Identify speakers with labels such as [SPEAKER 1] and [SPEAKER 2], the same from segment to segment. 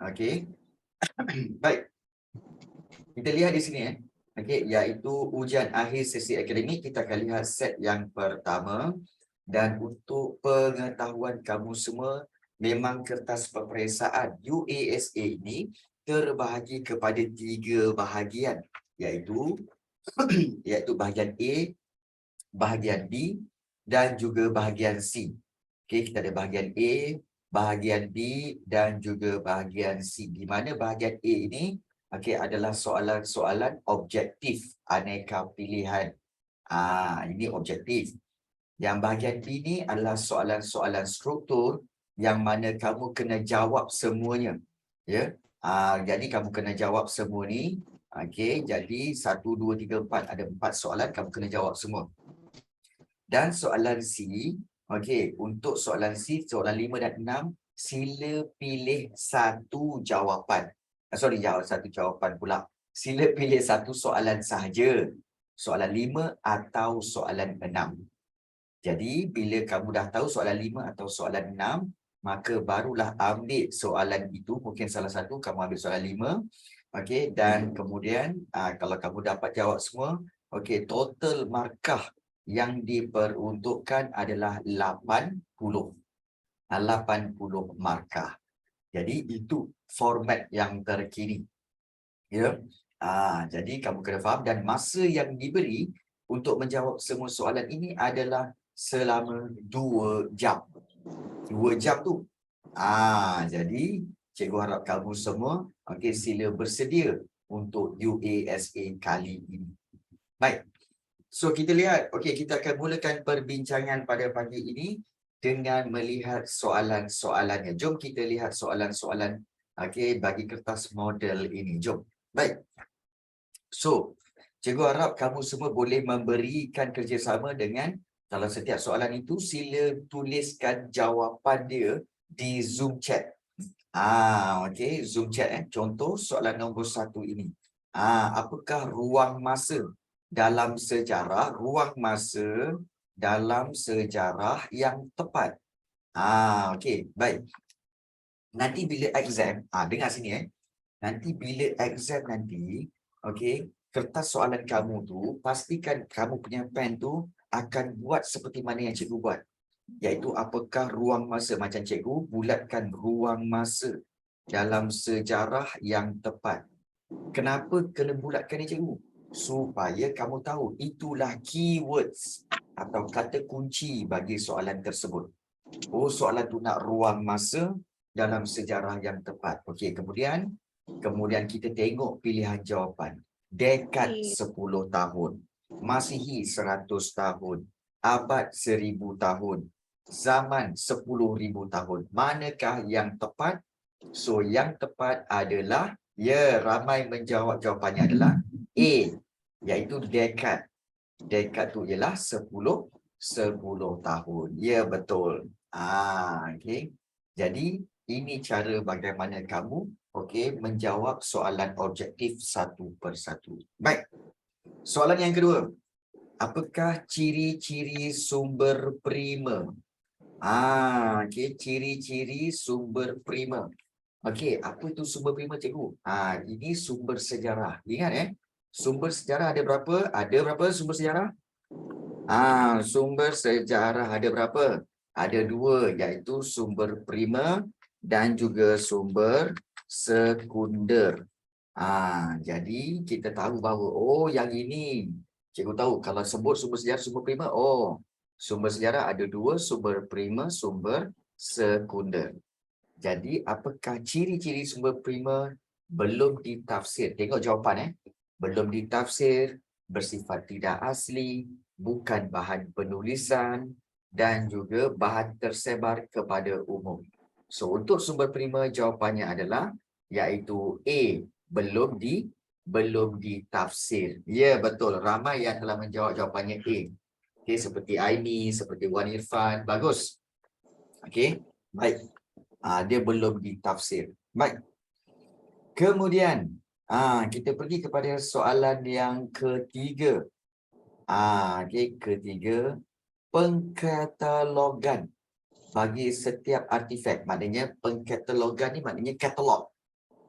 [SPEAKER 1] Okey. Baik. Kita lihat di sini okey, iaitu ujian akhir sesi akademik. Kita akan lihat set yang pertama, dan untuk pengetahuan kamu semua, memang kertas peperiksaan UASA ini terbahagi kepada 3 bahagian, iaitu bahagian A, bahagian B dan juga bahagian C. Okey, kita ada bahagian A, bahagian B dan juga bahagian C. Di mana bahagian A ini adalah soalan-soalan objektif aneka pilihan. Ini objektif. Yang bahagian B ni adalah soalan-soalan struktur yang mana kamu kena jawab semuanya. Ya. Jadi kamu kena jawab semua ni. Okey, jadi 1, 2, 3, 4 ada 4 soalan kamu kena jawab semua. Dan soalan C, untuk soalan C, soalan 5 dan 6, sila pilih satu jawapan. Satu jawapan pula. Sila pilih satu soalan sahaja. Soalan 5 atau soalan 6. Jadi, bila kamu dah tahu soalan 5 atau soalan 6, maka barulah ambil soalan itu. Mungkin salah satu kamu ambil soalan 5. Dan kemudian, kalau kamu dapat jawab semua, total markah yang diperuntukkan adalah 80. 80 markah. Jadi, itu format yang terkini. Ya. Jadi, kamu kena faham. Dan masa yang diberi untuk menjawab semua soalan ini adalah selama 2 jam. 2 jam tu. Jadi cikgu harap kamu semua sila bersedia untuk UASA kali ini. Baik. So kita lihat, kita akan mulakan perbincangan pada pagi ini dengan melihat soalan-soalannya. Jom kita lihat soalan-soalan bagi kertas model ini. Jom. Baik. So, cikgu harap kamu semua boleh memberikan kerjasama dengan dalam setiap soalan itu, sila tuliskan jawapan dia di Zoom chat. Zoom chat. Contoh soalan nombor 1 ini. Apakah ruang masa dalam sejarah, yang tepat? Baik. Nanti bila exam, dengar sini Nanti bila exam nanti, kertas soalan kamu tu, pastikan kamu punya pen tu akan buat seperti mana yang cikgu buat. Iaitu apakah ruang masa, macam cikgu bulatkan ruang masa dalam sejarah yang tepat. Kenapa kena bulatkan ni cikgu? Supaya kamu tahu itulah keywords atau kata kunci bagi soalan tersebut. Soalan tu nak ruang masa dalam sejarah yang tepat. Kemudian kita tengok pilihan jawapan. Dekad 10 tahun, Masihi 100 tahun, abad 1000 tahun, zaman 10,000 tahun. Manakah yang tepat? So, yang tepat adalah, ramai menjawab jawapannya adalah A, iaitu dekad. Dekad tu ialah 10 tahun. Ya, betul. Jadi, ini cara bagaimana kamu menjawab soalan objektif satu persatu. Baik. Soalan yang kedua. Apakah ciri-ciri sumber prima? Ciri-ciri sumber prima. Apa itu sumber prima, cikgu? Ini sumber sejarah. Ingat sumber sejarah ada berapa? Ada berapa sumber sejarah? Sumber sejarah ada berapa? Ada 2, iaitu sumber prima dan juga sumber sekunder. Jadi kita tahu bahawa yang ini cikgu tahu kalau sebut sumber sejarah, sumber prima, sumber sejarah ada 2, sumber prima, sumber sekunder. Jadi apakah ciri-ciri sumber prima? Belum ditafsir. Tengok jawapan belum ditafsir, bersifat tidak asli, bukan bahan penulisan dan juga bahan tersebar kepada umum. So untuk sumber prima jawapannya adalah iaitu A, belum ditafsir. Ya, betul. Ramai yang telah menjawab jawapannya A. Seperti Aini, seperti Wan Irfan. Bagus. Baik. Dia belum ditafsir. Baik. Kemudian, kita pergi kepada soalan yang ketiga. Ketiga, pengkatalogan bagi setiap artifak. Maknanya pengkatalogan ni maknanya katalog.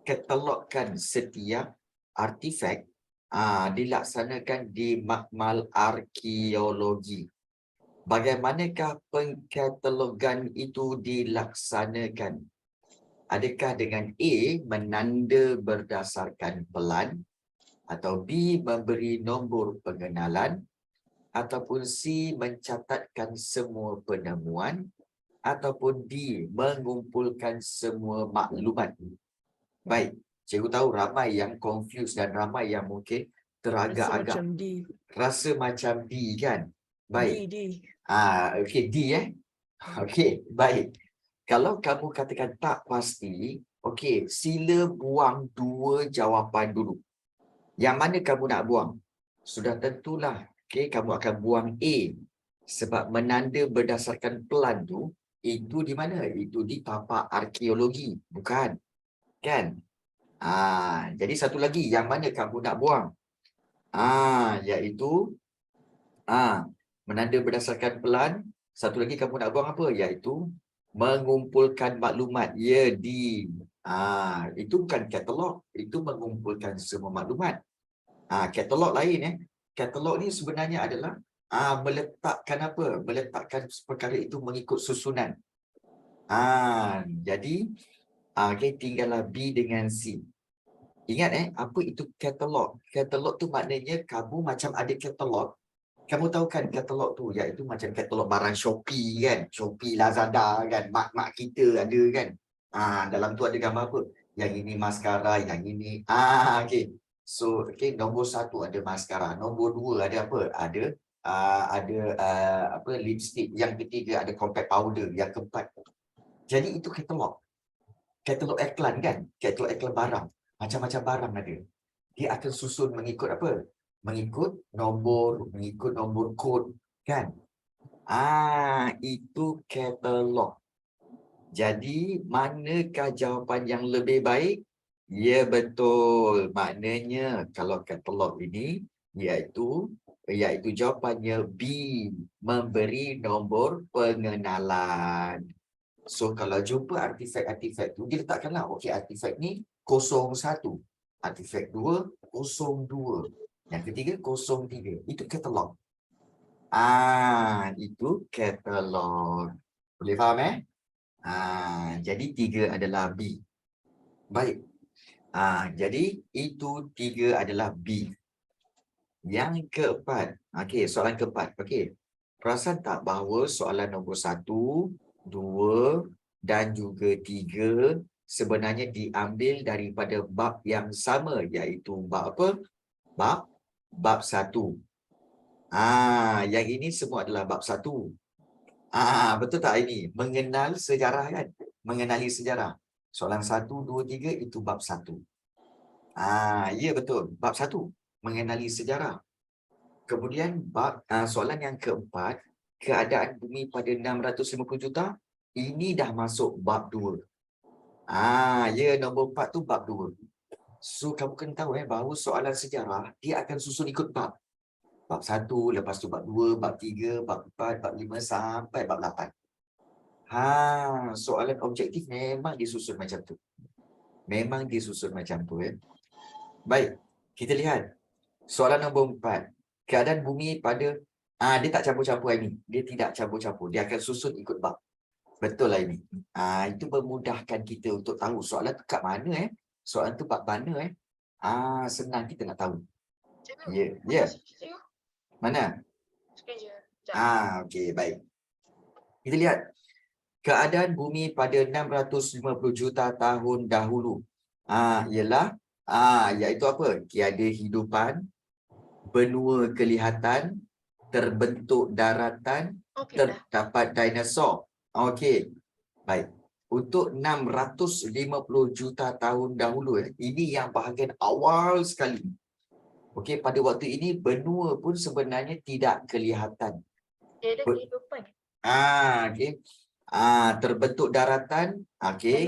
[SPEAKER 1] katalogkan setiap artifak dilaksanakan di makmal arkeologi. Bagaimanakah pengkatalogan itu dilaksanakan? Adakah dengan A menanda berdasarkan pelan, atau B memberi nombor pengenalan, ataupun C mencatatkan semua penemuan, ataupun D mengumpulkan semua maklumat? Baik, cikgu tahu ramai yang confused dan ramai yang mungkin
[SPEAKER 2] Rasa
[SPEAKER 1] teragak-agak.
[SPEAKER 2] macam D.
[SPEAKER 1] Rasa macam D kan? Baik.
[SPEAKER 2] D.
[SPEAKER 1] Okey, D Okey, baik. Kalau kamu katakan tak pasti, okey, sila buang 2 jawapan dulu. Yang mana kamu nak buang? Sudah tentulah, okey, kamu akan buang A. Sebab menanda berdasarkan pelan tu, itu di mana? Itu di tapak arkeologi, bukan? Kan? Jadi satu lagi, yang mana kamu nak buang? Iaitu menanda berdasarkan pelan. Satu lagi kamu nak buang apa? Iaitu mengumpulkan maklumat. Ya, itu bukan katalog. Itu mengumpulkan semua maklumat. Katalog lain. Katalog ni sebenarnya adalah meletakkan apa? Meletakkan perkara itu mengikut susunan. Jadi, okay, tinggallah B dengan C. Ingat apa itu katalog? Katalog tu maknanya kamu macam ada katalog. Kamu tahu kan katalog tu, iaitu macam katalog barang Shopee kan? Shopee, Lazada kan? Mak-mak kita ada kan? Dalam tu ada gambar apa? Yang ini maskara, yang ini. Okay. So, okay, nombor 1 ada maskara. Nombor 2 ada apa? Ada apa, lipstick. Yang ketiga ada compact powder. Yang keempat. Jadi itu katalog. Katalog iklan kan? Katalog iklan barang. Macam-macam barang ada. Dia akan susun mengikut apa? Mengikut nombor kod kan? Itu katalog. Jadi manakah jawapan yang lebih baik? Ya, betul. Maknanya kalau katalog ini iaitu jawapannya B, memberi nombor pengenalan. So kalau jumpa artifak-artifak tu, dia letakkanlah, okey, artifak ni 01, artifak 2 02, yang ketiga 03. Itu katalog. Itu katalog. Boleh faham jadi 3 adalah B. Baik. Jadi itu 3 adalah B. Yang keempat, okey, soalan keempat. Okey. Perasan tak bahawa soalan nombor 1, 2 dan juga 3 sebenarnya diambil daripada bab yang sama, iaitu bab apa? Bab 1. Yang ini semua adalah bab 1. Betul tak ini? Mengenal sejarah kan? Mengenali sejarah. Soalan 1, 2, 3 itu bab 1. Ya, betul. Bab 1. Mengenali sejarah. Kemudian soalan yang keempat, keadaan bumi pada 650 juta, ini dah masuk bab 2. Ya, nombor 4 tu bab 2. So, kamu kena tahu bahawa soalan sejarah, dia akan susun ikut bab. Bab 1, lepas tu bab 2, bab 3, bab 4, bab 5 sampai bab 8. Soalan objektif memang disusun macam tu. Memang disusun macam tu Baik, kita lihat. Soalan nombor 4. Keadaan bumi pada dia tak campur-campur ini. Dia tidak campur-campur. Dia akan susun ikut bab. Betul lah ini. Itu memudahkan kita untuk tahu soalan tu kat mana Soalan tu bab mana senang kita nak tahu. Ya. Mana? Okey, baik. Kita lihat. Keadaan bumi pada 650 juta tahun dahulu. Ialah iaitu apa? Tiada hidupan, benua kelihatan, terbentuk daratan, terdapat dinosaur. Okey. Baik. Untuk 650 juta tahun dahulu ini yang bahagian awal sekali. Okey, pada waktu ini benua pun sebenarnya tidak kelihatan.
[SPEAKER 2] Tiada kehidupan.
[SPEAKER 1] Okey. Terbentuk daratan, okey.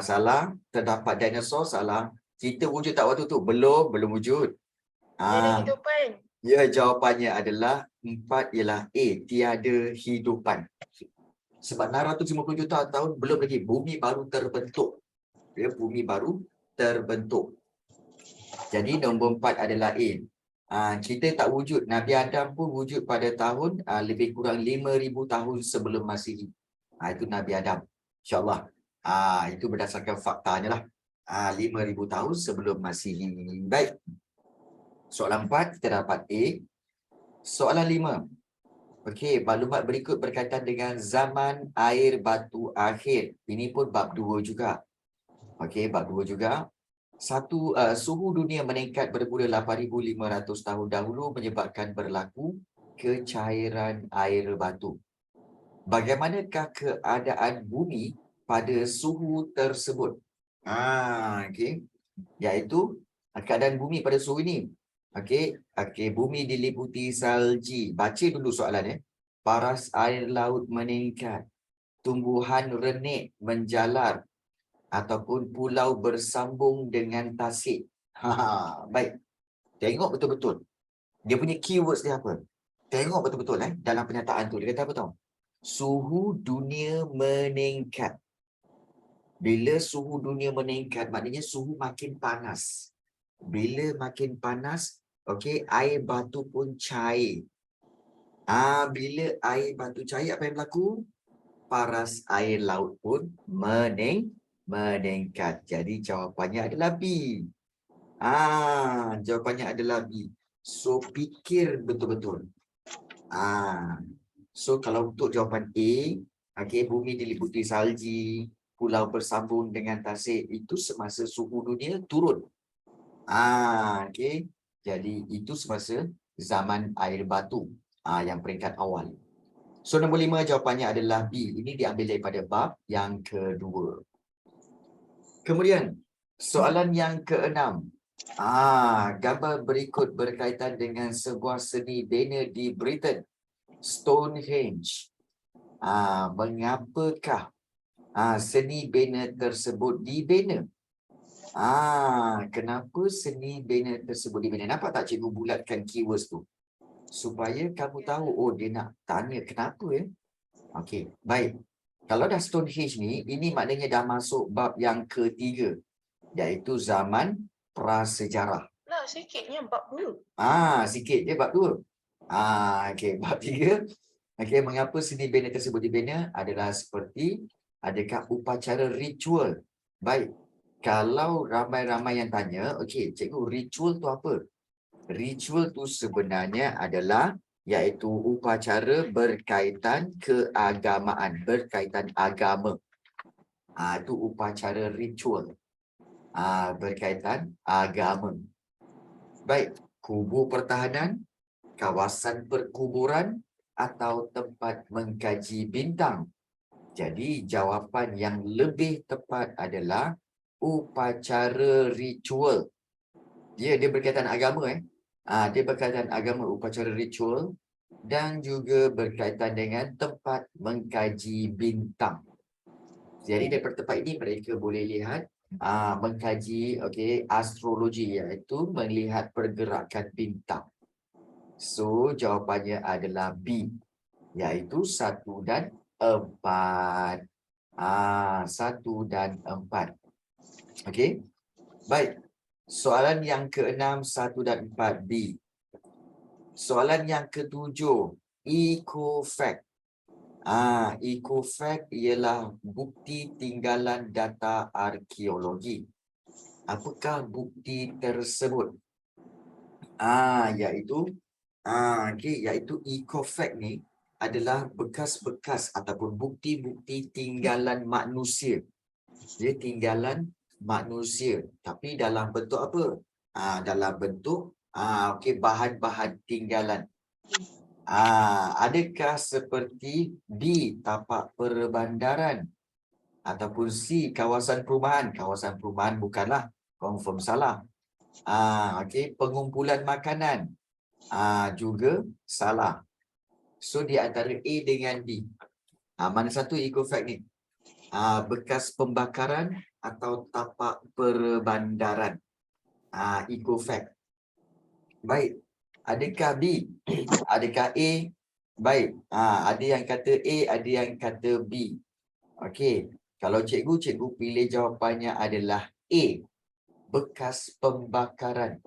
[SPEAKER 1] Salah. Terdapat dinosaur, salah. Kita wujud tak waktu tu? Belum wujud.
[SPEAKER 2] Tiada hidupan.
[SPEAKER 1] Ya, jawapannya adalah 4 ialah A, tiada hidupan. Sebab 650 juta tahun belum lagi, bumi baru terbentuk. Bumi baru terbentuk. Jadi nombor 4 adalah A. Kita tak wujud. Nabi Adam pun wujud pada tahun lebih kurang 5,000 tahun sebelum Masihi. Itu Nabi Adam. InsyaAllah. Itu berdasarkan faktanya lah. 5,000 tahun sebelum Masihi. Baik. Soalan 4 kita dapat A. Soalan 5. Okey, maklumat berikut berkaitan dengan zaman air batu akhir. Ini pun bab 2 juga. Okey, bab 2 juga. Suhu dunia meningkat bermula 8,500 tahun dahulu menyebabkan berlaku kecairan air batu. Bagaimanakah keadaan bumi pada suhu tersebut? Okey. Iaitu keadaan bumi pada suhu ini. Okey, bumi diliputi salji. Baca dulu soalan. Paras air laut meningkat. Tumbuhan renik menjalar. Ataupun pulau bersambung dengan tasik. Baik. Tengok betul-betul. Dia punya keywords dia apa? Tengok betul-betul dalam pernyataan tu. Dia kata apa tahu? Suhu dunia meningkat. Bila suhu dunia meningkat, maknanya suhu makin panas. Bila makin panas, okey, air batu pun cair. Bila air batu cair, apa yang berlaku? Paras air laut pun meningkat. Jadi jawapannya adalah B. Jawapannya adalah B. So fikir betul-betul. So kalau untuk jawapan A, okey, bumi diliputi salji, pulau bersambung dengan tasik, itu semasa suhu dunia turun. Okey. Jadi itu semasa zaman air batu. Yang peringkat awal. So nombor 5 jawapannya adalah B. Ini diambil daripada bab yang kedua. Kemudian soalan yang ke-6. Gambar berikut berkaitan dengan sebuah seni bina di Britain, Stonehenge. Mengapakah seni bina tersebut dibina? Kenapa seni bina tersebut dibina? Nampak tak cikgu bulatkan keywords tu? Supaya kamu tahu, dia nak tanya kenapa Okey, baik. Kalau dah Stonehenge ni, ini maknanya dah masuk bab yang ketiga, iaitu zaman prasejarah.
[SPEAKER 2] Lah, sikitnya bab 2.
[SPEAKER 1] Sikit je bab 2. Okey, bab 3. Okey, mengapa seni bina tersebut dibina adalah seperti adakah upacara ritual. Baik. Kalau ramai-ramai yang tanya, okey, cikgu, ritual tu apa? Ritual tu sebenarnya adalah iaitu upacara berkaitan keagamaan, berkaitan agama. Itu upacara ritual. Berkaitan agama. Baik, kubur pertahanan, kawasan perkuburan atau tempat mengkaji bintang. Jadi jawapan yang lebih tepat adalah upacara ritual. Dia berkaitan agama dia berkaitan agama, upacara ritual dan juga berkaitan dengan tempat mengkaji bintang. Jadi daripada tempat ini mereka boleh lihat mengkaji astrologi, iaitu melihat pergerakan bintang. So jawapannya adalah B, iaitu 1 dan 4. 1 dan 4. Okey. Baik. Soalan yang ke-6, 1 dan 4 B. Soalan yang ke-7, eco-fact. Eco-fact ialah bukti tinggalan data arkeologi. Apakah bukti tersebut? Iaitu eco-fact ni adalah bekas-bekas ataupun bukti-bukti tinggalan manusia. Dia tinggalan manusia, tapi dalam bentuk apa? Dalam bentuk bahan-bahan tinggalan. Adakah seperti B, tapak perbandaran, ataupun C, kawasan perumahan? Kawasan perumahan bukanlah, confirm salah. Pengumpulan makanan juga salah. So di antara A dengan B, mana satu eco-fact ni? Bekas pembakaran atau tapak perbandaran. Eco-fact. Baik. Adakah B? Adakah A? Baik. Ada yang kata A, ada yang kata B. Okey. Kalau cikgu pilih jawapannya adalah A. bekas pembakaran.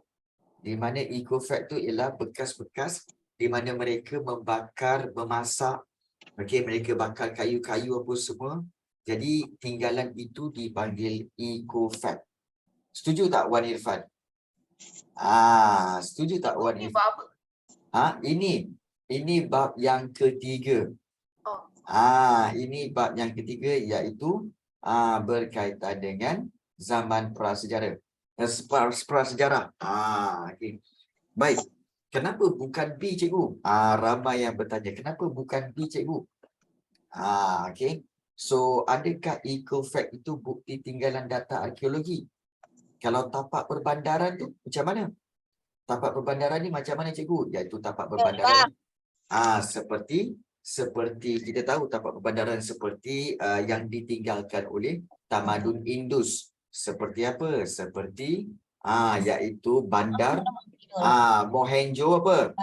[SPEAKER 1] Di mana eco-fact tu ialah bekas-bekas di mana mereka membakar, memasak, okey, mereka bakar kayu-kayu apa semua. Jadi tinggalan itu dipanggil eco-fact. Setuju tak Wan Irfan? Setuju tak Wan
[SPEAKER 2] Ni
[SPEAKER 1] Irfan?
[SPEAKER 2] bab apa?
[SPEAKER 1] Ini bab yang ketiga.
[SPEAKER 2] Oh,
[SPEAKER 1] Ini bab yang ketiga iaitu berkaitan dengan zaman prasejarah. Prasejarah. Okey. Baik. Kenapa bukan B, cikgu? Ramai yang bertanya, kenapa bukan B, cikgu? Okey. So, adakah eco-fact itu bukti tinggalan data arkeologi? Kalau tapak perbandaran tu macam mana? Tapak perbandaran ni macam mana, cikgu? Iaitu tapak perbandaran seperti kita tahu tapak perbandaran seperti yang ditinggalkan oleh tamadun Indus. Seperti apa? Seperti iaitu bandar Mohenjo apa?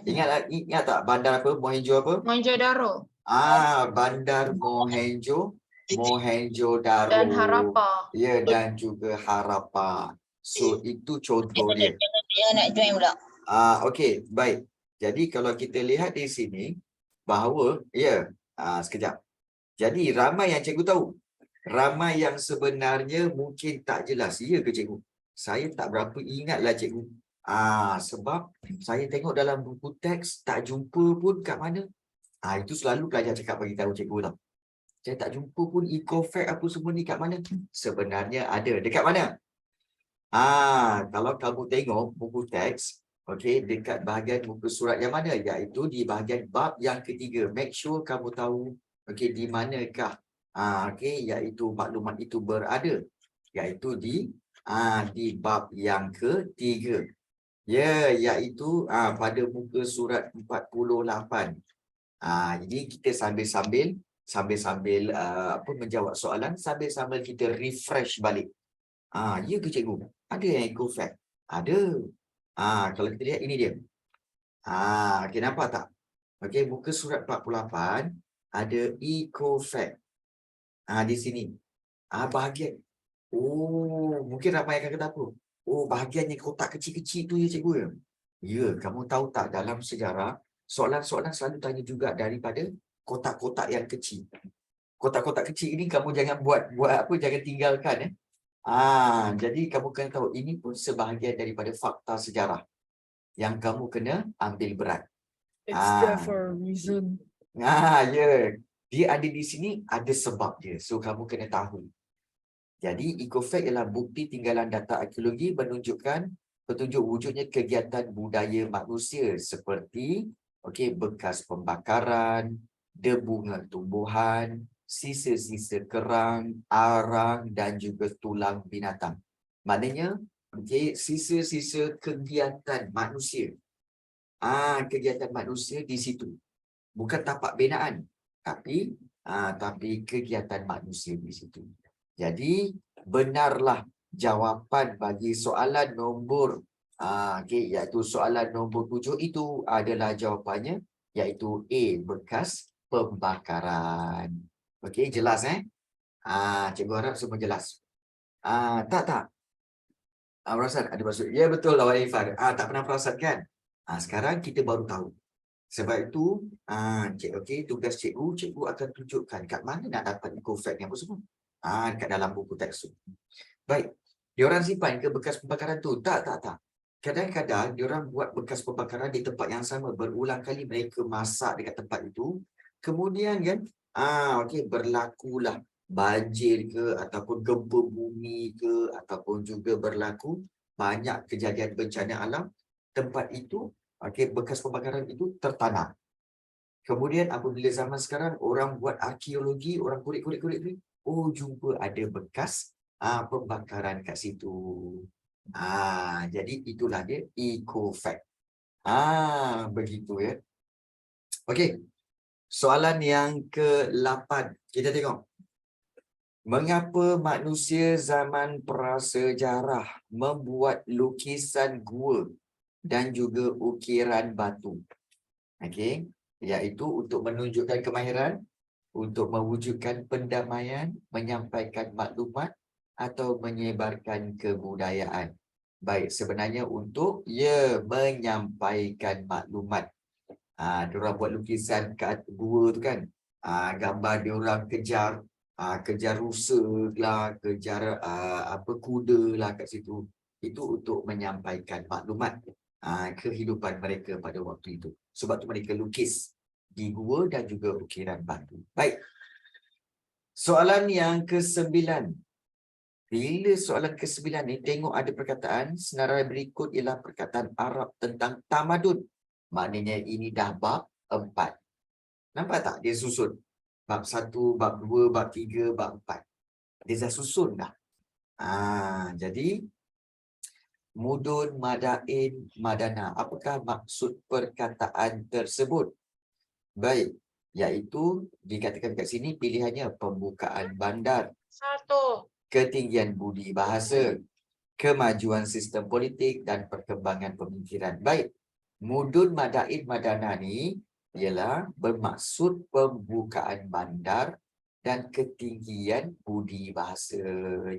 [SPEAKER 1] Ingat tak bandar apa? Mohenjo apa?
[SPEAKER 2] Mohenjo-daro
[SPEAKER 1] Bandar Mohenjo-daro.
[SPEAKER 2] dan Harappa.
[SPEAKER 1] Ya, dan juga Harappa. So itu contoh dia.
[SPEAKER 3] Jangan nak join pula.
[SPEAKER 1] Okey, baik. Jadi kalau kita lihat di sini bahawa sekejap. Jadi ramai yang cikgu tahu. Ramai yang sebenarnya mungkin tak jelas. Ya ke cikgu? Saya tak berapa ingatlah cikgu. Sebab saya tengok dalam buku teks tak jumpa pun kat mana. Itu selalu pelajar cakap bagi tahu cikgu tau. Saya tak jumpa pun eco-fact apa semua ni kat mana. Sebenarnya ada. Dekat mana? Kalau kamu tengok buku teks, okey, dekat bahagian muka surat yang mana? Iaitu di bahagian bab yang ketiga. Make sure kamu tahu, okey, di manakah iaitu maklumat itu berada. Iaitu di bab yang ketiga. Iaitu pada muka surat 48. Jadi kita sambil-sambil menjawab soalan, sambil-sambil kita refresh balik. Ya ke cikgu? Ada yang eco-fact? Ada. Kalau kita lihat ini dia. Okey, nampak tak? Okey, muka surat 48 ada eco-fact. Di sini. Bahagian. Mungkin ramai akan kata apa? Bahagian yang kotak kecil-kecil tu ya cikgu ya? Ya, kamu tahu tak dalam sejarah, soalan-soalan selalu tanya juga daripada kotak-kotak yang kecil. Kotak-kotak kecil ini kamu jangan buat jangan tinggalkan ya. Jadi kamu kena tahu ini pun sebahagian daripada fakta sejarah yang kamu kena ambil berat.
[SPEAKER 4] It's there for a reason.
[SPEAKER 1] Ya. Dia ada di sini, ada sebab dia. So kamu kena tahu. Jadi eco-fact ialah bukti tinggalan data arkeologi menunjukkan petunjuk wujudnya kegiatan budaya manusia seperti bekas pembakaran, debu tumbuhan, sisa-sisa kerang, arang dan juga tulang binatang. Maknanya sisa-sisa kegiatan manusia. Kegiatan manusia di situ. Bukan tapak binaan, tapi kegiatan manusia di situ. Jadi benarlah jawapan bagi soalan nombor iaitu soalan nombor 7 itu adalah jawapannya iaitu A, bekas pembakaran. Okey, jelas cikgu harap semua jelas. Tak. Perasan ada maksud. Ya betul lah Wan Irfan. Tak pernah perasan kan? Sekarang kita baru tahu. Sebab itu tugas cikgu akan tunjukkan kat mana nak dapat eco-fact yang apa semua. Dekat dalam buku teks tu. Baik. Diorang simpan ke bekas pembakaran tu? Tak. Kadang-kadang diorang buat bekas pembakaran di tempat yang sama. Berulang kali mereka masak dekat tempat itu. Kemudian kan, berlakulah banjir ke, ataupun gempa bumi ke, ataupun juga berlaku banyak kejadian bencana alam. Tempat itu, bekas pembakaran itu tertanam. Kemudian apabila zaman sekarang orang buat arkeologi, orang kurik-kurik, jumpa ada bekas pembakaran kat situ. Jadi itulah dia eco-fact. Begitu ya. Okey. Soalan yang ke-8. Kita tengok. Mengapa manusia zaman prasejarah membuat lukisan gua dan juga ukiran batu? Okey. Iaitu untuk menunjukkan kemahiran, untuk mewujudkan pendamaian, menyampaikan maklumat atau menyebarkan kebudayaan. Baik, sebenarnya untuk menyampaikan maklumat. Diorang buat lukisan kat gua tu kan. Gambar diorang kejar kejar rusa lah, kejar kuda lah kat situ. Itu untuk menyampaikan maklumat kehidupan mereka pada waktu itu. Sebab tu mereka lukis di gua dan juga ukiran batu. Baik. Soalan yang ke-9. Bila soalan ke-9 ni, tengok ada perkataan, senarai berikut ialah perkataan Arab tentang tamadun. Maknanya ini dah bab 4. Nampak tak dia susun? Bab 1, bab 2, bab 3, bab 4. Dia dah susun dah. Jadi, mudun, madain, madana. Apakah maksud perkataan tersebut? Baik, iaitu dikatakan kat sini pilihannya pembukaan bandar,
[SPEAKER 2] 1.
[SPEAKER 1] ketinggian budi bahasa, kemajuan sistem politik dan perkembangan pemikiran. Baik, mudun madain madana ni ialah bermaksud pembukaan bandar dan ketinggian budi bahasa.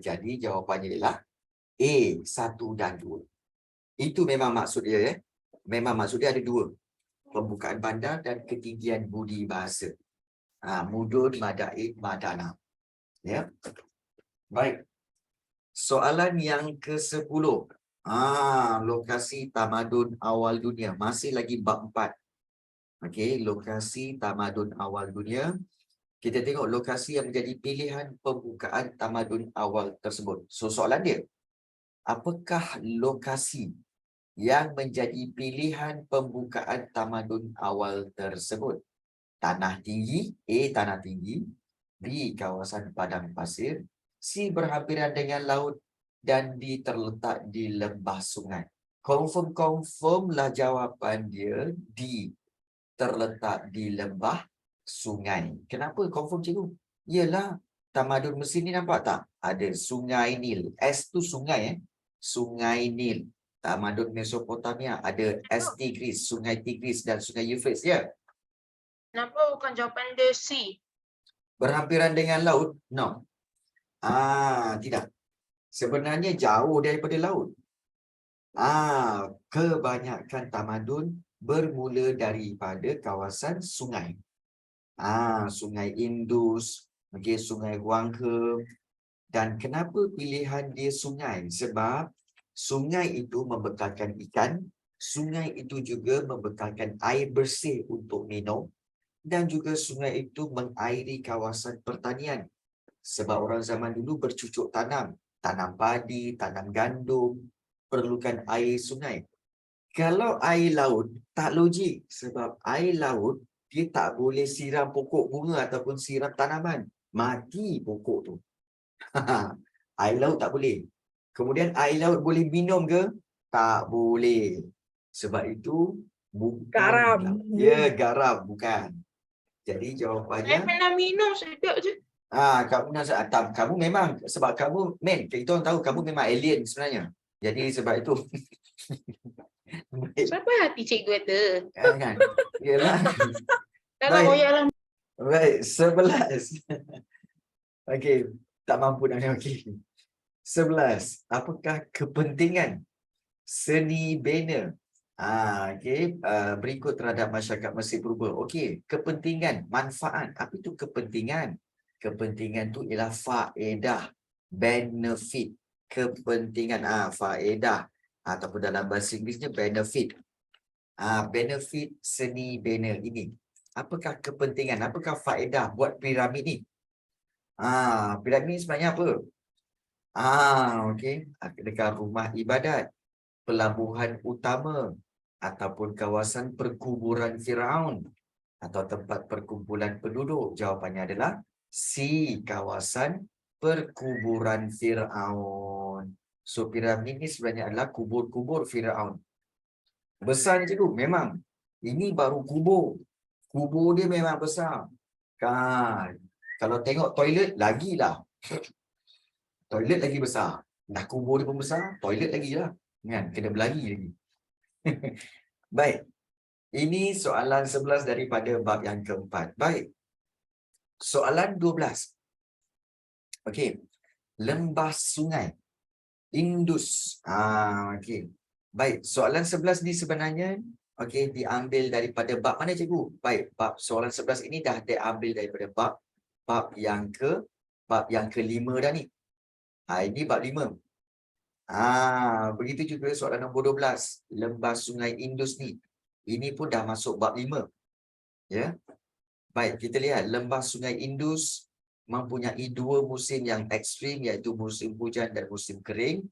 [SPEAKER 1] Jadi jawapannya ialah A, 1 dan 2. Itu memang maksud dia. Memang maksud dia ada 2. Pembukaan bandar dan ketinggian budi bahasa. Mudun madain madana. Ya. Baik. Soalan yang ke-10. Lokasi tamadun awal dunia. Masih lagi bab 4. Okey, lokasi tamadun awal dunia. Kita tengok lokasi yang menjadi pilihan pembukaan tamadun awal tersebut. So, soalan dia, apakah lokasi yang menjadi pilihan pembukaan tamadun awal tersebut? Tanah tinggi, A. Tanah tinggi, B. Kawasan padang pasir, C. Berhampiran dengan laut, dan D. Terletak di lembah sungai. Confirm lah jawapan dia D. Terletak di lembah sungai. Kenapa confirm cikgu? Yalah, tamadun Mesir ni nampak tak? Ada sungai Nil. S tu sungai Sungai Nil. Tamadun Mesopotamia ada S Tigris, sungai Tigris dan sungai Euphrates ya.
[SPEAKER 2] Kenapa bukan jawapan dia C?
[SPEAKER 1] Berhampiran dengan laut? No. Tidak. Sebenarnya jauh daripada laut. Kebanyakan tamadun bermula daripada kawasan sungai. Sungai Indus, sungai Huanghe. Dan kenapa pilihan dia sungai? Sebab sungai itu membekalkan ikan, sungai itu juga membekalkan air bersih untuk minum, dan juga sungai itu mengairi kawasan pertanian. Sebab orang zaman dulu bercucuk tanam padi, tanam gandum, perlukan air sungai. Kalau air laut, tak logik. Sebab air laut, dia tak boleh siram pokok bunga ataupun siram tanaman. Mati pokok tu. Air laut tak boleh. Kemudian air laut boleh minum ke? Tak boleh. Sebab itu bukan
[SPEAKER 4] Garam.
[SPEAKER 1] laut. Ya, garam. Bukan. Jadi jawapannya...
[SPEAKER 2] Saya pernah minum sedap je.
[SPEAKER 1] Kamu memang, sebab kamu, kita orang tahu kamu memang alien sebenarnya. Jadi sebab itu...
[SPEAKER 2] Siapa hati cikgu kata?
[SPEAKER 1] Kan? Yalah.
[SPEAKER 2] Dalam
[SPEAKER 1] Baik.
[SPEAKER 2] oyak lah.
[SPEAKER 1] Baik, 11. Okey, tak mampu nak okey. 11. Apakah kepentingan seni bina? Berikut terhadap masyarakat Mesir purba. Okey, kepentingan, manfaat. Apa itu kepentingan? Kepentingan tu ialah faedah, benefit. Kepentingan, faedah. Ataupun dalam bahasa Inggerisnya benefit. Benefit seni bina ini. Apakah kepentingan, apakah faedah buat piramid ni? Piramid sebenarnya apa? Okey, adakah rumah ibadat, pelabuhan utama, ataupun kawasan perkuburan Firaun, atau tempat perkumpulan penduduk? Jawapannya adalah C, kawasan perkuburan Firaun. So, piramid ni sebenarnya adalah kubur-kubur Firaun. Besar ni cikgu, memang. Ini baru kubur. Kubur dia memang besar. Kan? Kalau tengok toilet, lagilah. Toilet lagi besar. Dah kubur dia pun besar, toilet lagi lah. Kan? Kena berlari lagi. Baik. Ini soalan 11 daripada bab yang keempat. Baik. Soalan 12. Okey. lembah sungai, Indus. Okey. Baik, soalan 11 ni sebenarnya diambil daripada bab mana cikgu? Baik, bab soalan 11 ini dah diambil daripada bab yang kelima dah ni. Ini bab 5. Begitu juga soalan nombor 12, lembah sungai Indus ni. Ini pun dah masuk bab 5. Ya. Baik, kita lihat lembah sungai Indus mempunyai 2 musim yang ekstrim, iaitu musim hujan dan musim kering.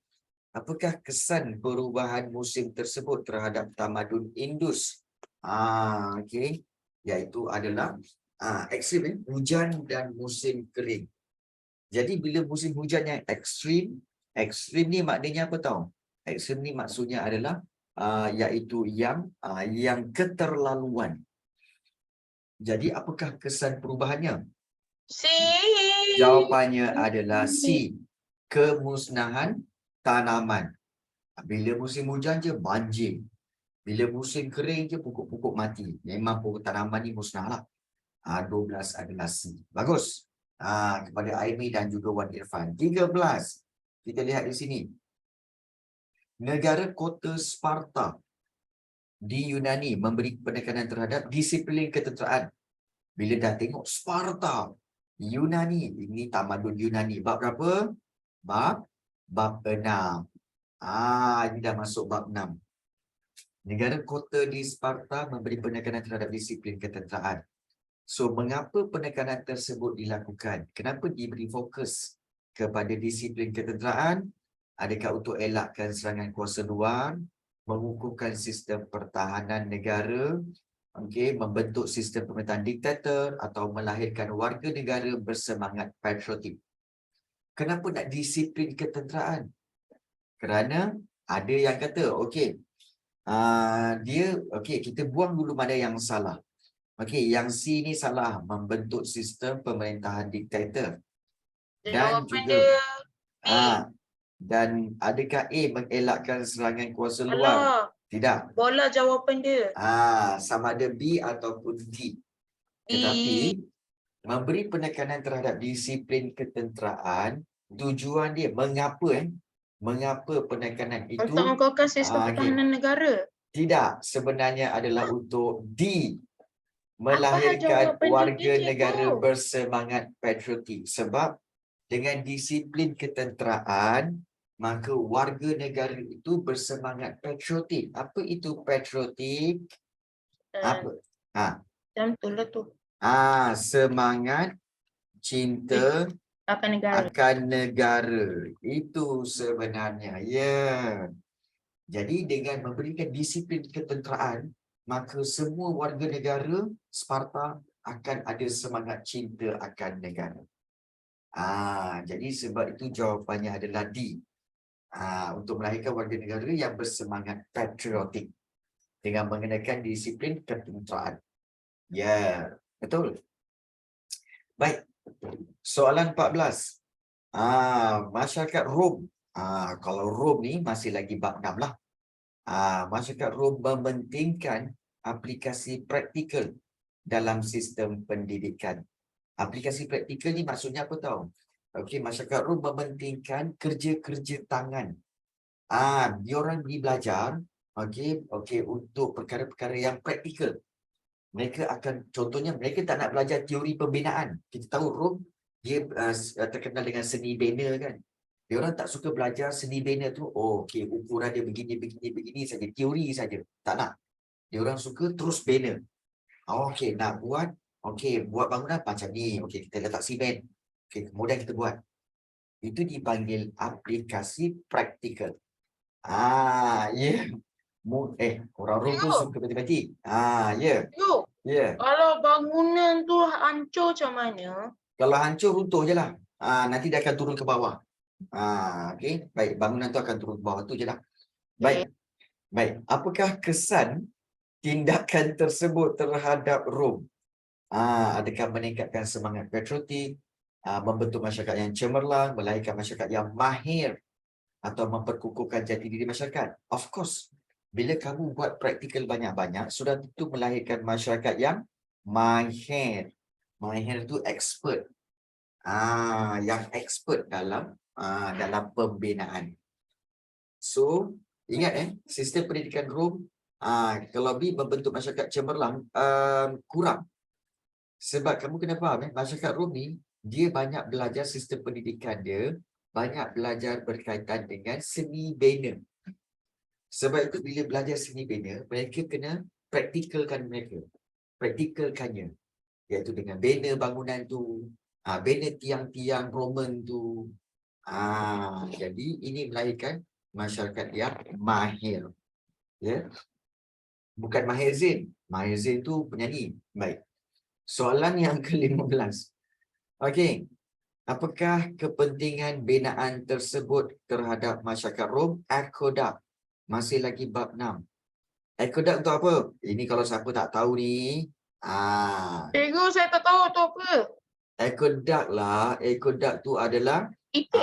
[SPEAKER 1] Apakah kesan perubahan musim tersebut terhadap tamadun Indus? Okey, iaitu adalah ekstrim, hujan dan musim kering. Jadi bila musim hujan yang ekstrim ni maknanya apa tahu? Ekstrim ni maksudnya adalah iaitu yang keterlaluan. Jadi apakah kesan perubahannya?
[SPEAKER 2] C.
[SPEAKER 1] Jawapannya adalah C. Kemusnahan tanaman. Bila musim hujan je banjir. Bila musim kering je pokok-pokok mati. Memang pokok tanaman ni musnah lah. 12 adalah C. Bagus. Kepada Aimi dan juga Wan Irfan. 13. Kita lihat di sini. Negara kota Sparta di Yunani memberi penekanan terhadap disiplin ketenteraan. Bila dah tengok Sparta, Yunani, ini tamadun Yunani. Bab berapa? Bab 6. Ini dah masuk bab 6. Negara kota di Sparta memberi penekanan terhadap disiplin ketenteraan. So, mengapa penekanan tersebut dilakukan? Kenapa diberi fokus kepada disiplin ketenteraan? Adakah untuk elakkan serangan kuasa luar, mengukuhkan sistem pertahanan negara, membentuk sistem pemerintahan diktator atau melahirkan warga negara bersemangat patriotik? Kenapa nak disiplin ketenteraan? Kerana ada yang kata, kita buang dulu mana yang salah. Yang C ni salah, membentuk sistem pemerintahan diktator. Dan
[SPEAKER 2] Jawapan
[SPEAKER 1] juga
[SPEAKER 2] dia B.
[SPEAKER 1] dan adakah A mengelakkan serangan kuasa luar?
[SPEAKER 2] Alah,
[SPEAKER 1] Tidak.
[SPEAKER 2] bola jawapan dia.
[SPEAKER 1] Sama ada B ataupun D. Tetapi memberi penekanan terhadap disiplin ketenteraan, tujuan dia mengapa penekanan itu
[SPEAKER 2] Untuk mengukuhkan sistem pertahanan negara.
[SPEAKER 1] tidak, sebenarnya adalah untuk D,
[SPEAKER 2] Apa
[SPEAKER 1] melahirkan
[SPEAKER 2] jawapan
[SPEAKER 1] warga
[SPEAKER 2] dia, cikgu?
[SPEAKER 1] negara bersemangat patriotik. Sebab dengan disiplin ketenteraan, maka warga negara itu bersemangat patriotik. Apa itu patriotik? Apa?
[SPEAKER 2] Macam tu lah tu.
[SPEAKER 1] Semangat cinta
[SPEAKER 2] Akan negara.
[SPEAKER 1] akan negara. Itu sebenarnya. Ya. Jadi dengan memberikan disiplin ketenteraan, maka semua warga negara Sparta akan ada semangat cinta akan negara. Jadi sebab itu jawapannya adalah D. Untuk melahirkan warga negara yang bersemangat patriotik dengan mengenakan disiplin ketenteraan. Ya, betul. Baik. Soalan 14. Masyarakat Rom. Kalau Rom ni masih lagi bab 6 lah. Masyarakat Rom mementingkan aplikasi praktikal dalam sistem pendidikan. Aplikasi praktikal ni maksudnya apa tahu? Masyarakat Rom mementingkan kerja-kerja tangan. Diorang pergi belajar untuk perkara-perkara yang praktikal. Mereka akan, contohnya mereka tak nak belajar teori pembinaan. Kita tahu Rom dia terkenal dengan seni bina kan. Dia orang tak suka belajar seni bina tu. Ukuran dia begini saja, teori saja. Tak nak. Dia orang suka terus bina. Nak buat buat bangunan macam ni. Kita letak simen. Kemudian kita buat. Itu dipanggil aplikasi praktikal. Ya. Orang Rom tu suka matematik. Ya. Ya.
[SPEAKER 2] Kalau bangunan tu hancur macam mana?
[SPEAKER 1] Kalau hancur, runtuh je lah. Nanti dia akan turun ke bawah. Baik, bangunan tu akan turun ke bawah tu je lah. Baik. Apakah kesan tindakan tersebut terhadap Rom? Adakah meningkatkan semangat patriotik, membentuk masyarakat yang cemerlang, melahirkan masyarakat yang mahir, atau memperkukuhkan jati diri masyarakat? Of course. Bila kamu buat praktikal banyak-banyak, sudah tentu melahirkan masyarakat yang mahir. Mahir itu expert. Yang expert dalam dalam pembinaan. So, ingat sistem pendidikan Rom kalau membentuk masyarakat cemerlang kurang. Sebab kamu kena faham masyarakat Rom ni dia banyak belajar sistem pendidikan dia, banyak belajar berkaitan dengan seni bina. Sebab itu bila belajar seni bina, mereka kena praktikalkannya, iaitu dengan bina bangunan tu, bina tiang-tiang Roman tu. Jadi ini melahirkan masyarakat yang mahir. Ya. Bukan Mahir Zain. Mahir Zain tu penyanyi. Baik. Soalan yang ke-15. Okey. Apakah kepentingan binaan tersebut terhadap masyarakat Rom? Aqueduct. Masih lagi bab 6. Aqueduct tu apa? Ini kalau siapa tak tahu ni.
[SPEAKER 2] Cikgu, saya tak tahu tu apa.
[SPEAKER 1] Aqueduct lah. Aqueduct tu adalah
[SPEAKER 2] Itu.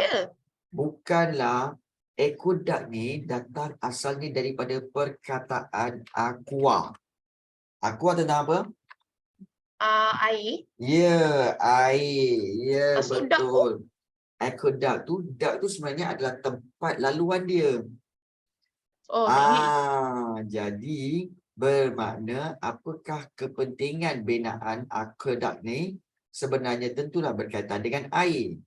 [SPEAKER 1] bukanlah. Aqueduct ni datang asalnya daripada perkataan aqua. Aqua tentang apa?
[SPEAKER 2] Air.
[SPEAKER 1] Ya, air. Ya,
[SPEAKER 2] Masuk dak tu.
[SPEAKER 1] betul. Aqueduct tu sebenarnya adalah tempat laluan dia.
[SPEAKER 2] Oh,
[SPEAKER 1] Jadi bermakna apakah kepentingan binaan aqueduct ni? Sebenarnya tentulah berkaitan dengan air.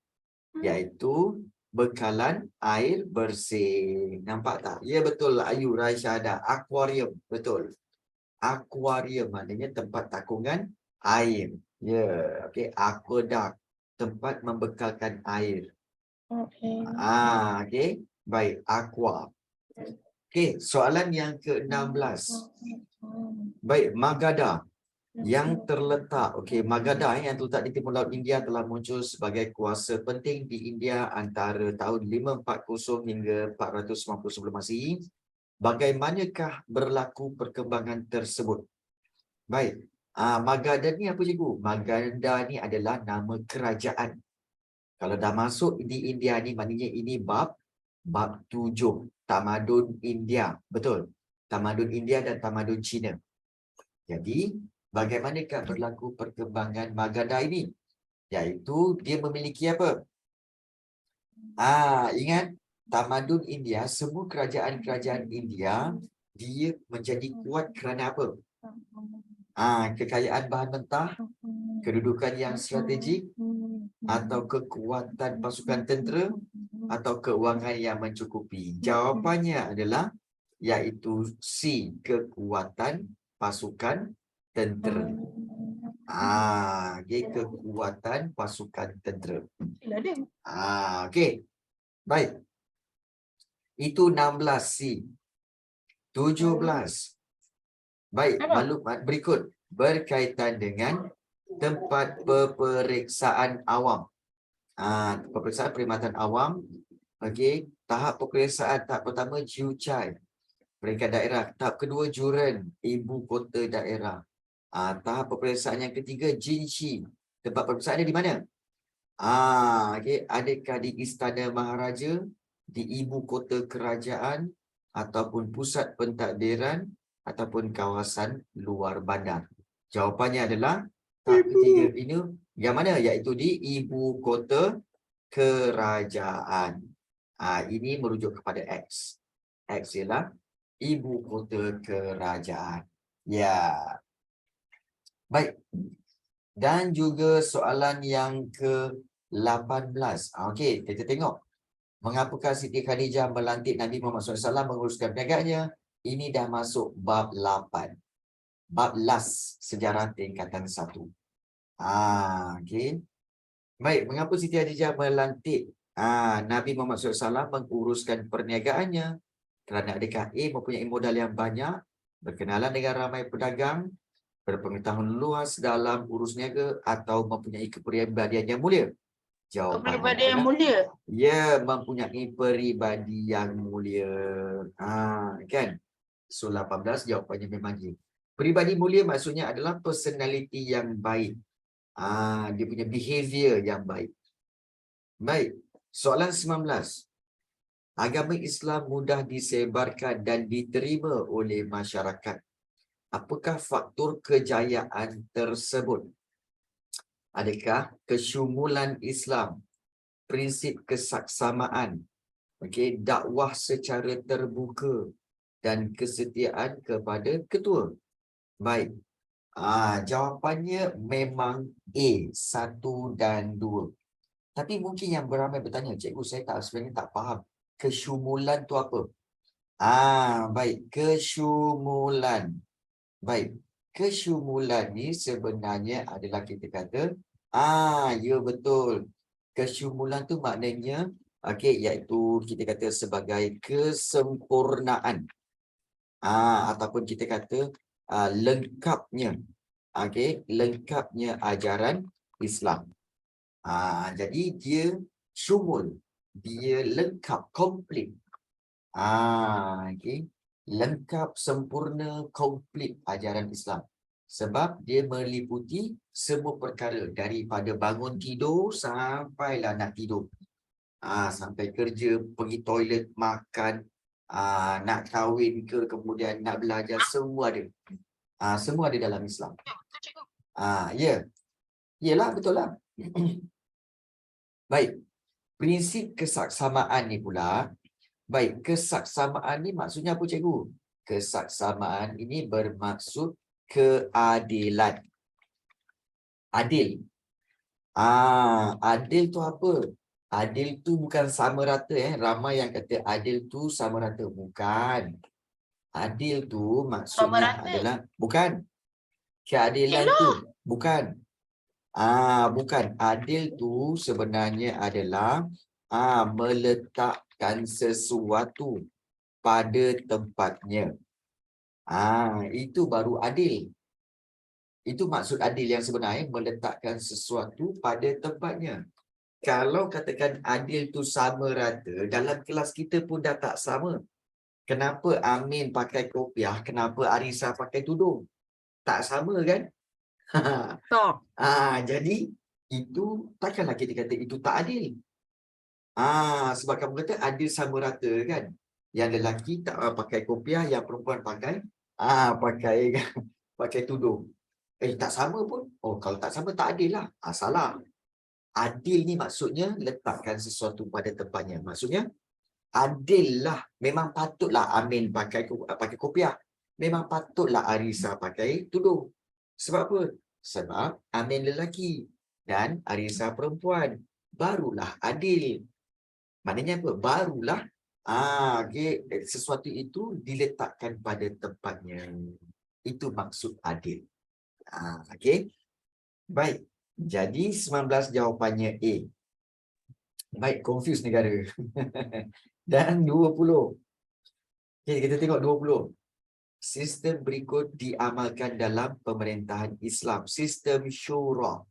[SPEAKER 1] Iaitu bekalan air bersih. Nampak tak? Ya, betul Ayu Raisyada. Aquarium, betul. Aquarium maknanya tempat takungan air. Ya, okey. Aqueduct, tempat membekalkan air.
[SPEAKER 2] okey.
[SPEAKER 1] Okey. Baik, aqua. Okey, soalan yang ke-16. Baik, Magadha yang terletak, Magadha yang terletak di timur laut India telah muncul sebagai kuasa penting di India antara tahun 540 hingga 490 sebelum Masihi. Bagaimanakah berlaku perkembangan tersebut? Baik, Magadha ni apa cikgu? Magadha ni adalah nama kerajaan. Kalau dah masuk di India ni, maknanya ini bab 7, tamadun India. Betul. Tamadun India dan tamadun Cina. Jadi, bagaimanakah berlaku perkembangan Magadha ini? Iaitu dia memiliki apa? Ingat, tamadun India, semua kerajaan-kerajaan India, dia menjadi kuat kerana apa? Kekayaan bahan mentah, kedudukan yang strategik, atau kekuatan pasukan tentera, atau keuangan yang mencukupi. Jawapannya adalah iaitu C, kekuatan pasukan tentera. Kekuatan pasukan tentera. Okey. Baik. Itu 16C. 17. Baik, maklumat berikut berkaitan dengan tempat peperiksaan awam. Peperiksaan perkhidmatan awam. Okey, tahap peperiksaan tahap pertama Jiuchai, peringkat daerah. Tahap kedua Juren, ibu kota daerah. Tahap peperiksaan yang ketiga Jinshi, tempat peperiksaan di mana? Okey, adakah di Istana Maharaja, di ibu kota kerajaan, ataupun pusat pentadbiran, ataupun kawasan luar bandar? Jawapannya adalah tahap ketiga ini yang mana? Iaitu di ibu kota kerajaan. Ini merujuk kepada X. X ialah ibu kota kerajaan. Ya. Baik. Dan juga soalan yang ke-18. Okey, kita tengok. Mengapakah Siti Khadijah melantik Nabi Muhammad SAW menguruskan perniagaannya? Ini dah masuk bab 8. Bab las sejarah tingkatan 1. Okey. Baik, mengapa Siti Khadijah melantik Nabi Muhammad SAW menguruskan perniagaannya? Kerana adakah mempunyai modal yang banyak, berkenalan dengan ramai pedagang, berpengetahuan luas dalam urus niaga, atau mempunyai kepribadian yang mulia? Jawapannya
[SPEAKER 2] Kepribadian yang mulia.
[SPEAKER 1] Ya, mempunyai peribadi yang mulia. Kan? So 18 jawapannya memang ya. Peribadi mulia maksudnya adalah personality yang baik. Dia punya behavior yang baik. Baik, soalan 19. Agama Islam mudah disebarkan dan diterima oleh masyarakat. Apakah faktor kejayaan tersebut? Adakah kesyumulan Islam, prinsip kesaksamaan, okey, dakwah secara terbuka dan kesetiaan kepada ketua. Baik. Jawapannya memang A, 1 dan 2. Tapi mungkin yang beramai bertanya, cikgu saya sebenarnya tak faham. Kesyumulan tu apa? Baik, kesyumulan. Baik, kesyumulan ni sebenarnya adalah kita kata, ya betul. Kesyumulan tu maknanya, okey, iaitu kita kata sebagai kesempurnaan. Ataupun kita kata lengkapnya. Okey, lengkapnya ajaran Islam. Jadi dia syumul, dia lengkap, komplit. Okey, lengkap, sempurna, komplit ajaran Islam. Sebab dia meliputi semua perkara daripada bangun tidur sampailah nak tidur. Sampai kerja, pergi toilet, makan, nak kahwin ke, kemudian nak belajar, semua ada. Semua ada dalam Islam. Ya. Yalah, betul lah. Baik. Prinsip kesaksamaan ni pula. Baik, kesaksamaan ni maksudnya apa, cikgu? Kesaksamaan ini bermaksud keadilan. Adil. Adil tu apa? Adil tu bukan sama rata. Ramai yang kata adil tu sama rata. Bukan. Adil tu maksudnya adalah bukan. Keadilan tu bukan. Bukan. Adil tu sebenarnya adalah meletakkan sesuatu pada tempatnya. Itu baru adil. Itu maksud adil yang sebenarnya, meletakkan sesuatu pada tempatnya. Kalau katakan adil tu sama rata, dalam kelas kita pun dah tak sama. Kenapa Amin pakai kopiah, kenapa Arisa pakai tudung? Tak sama kan?
[SPEAKER 4] Tak.
[SPEAKER 1] Jadi itu takkanlah kita kata itu tak adil. Sebab kamu kata adil sama rata kan? Yang lelaki tak pakai kopiah, yang perempuan pakai pakai tudung. Tak sama pun. Kalau tak sama tak adil lah. Salah. Adil ni maksudnya letakkan sesuatu pada tempatnya. Maksudnya adil lah. Memang patutlah Amin pakai kopiah. Memang patutlah Arisa pakai tudung. Sebab apa? Sebab Amin lelaki dan Arisa perempuan. Barulah adil. Maknanya apa? Barulah sesuatu itu diletakkan pada tempatnya. Itu maksud adil. Okey. Baik. Jadi 19 jawapannya A. Baik, confuse negara. Dan 20. Okey, kita tengok 20. Sistem berikut diamalkan dalam pemerintahan Islam. Sistem syura.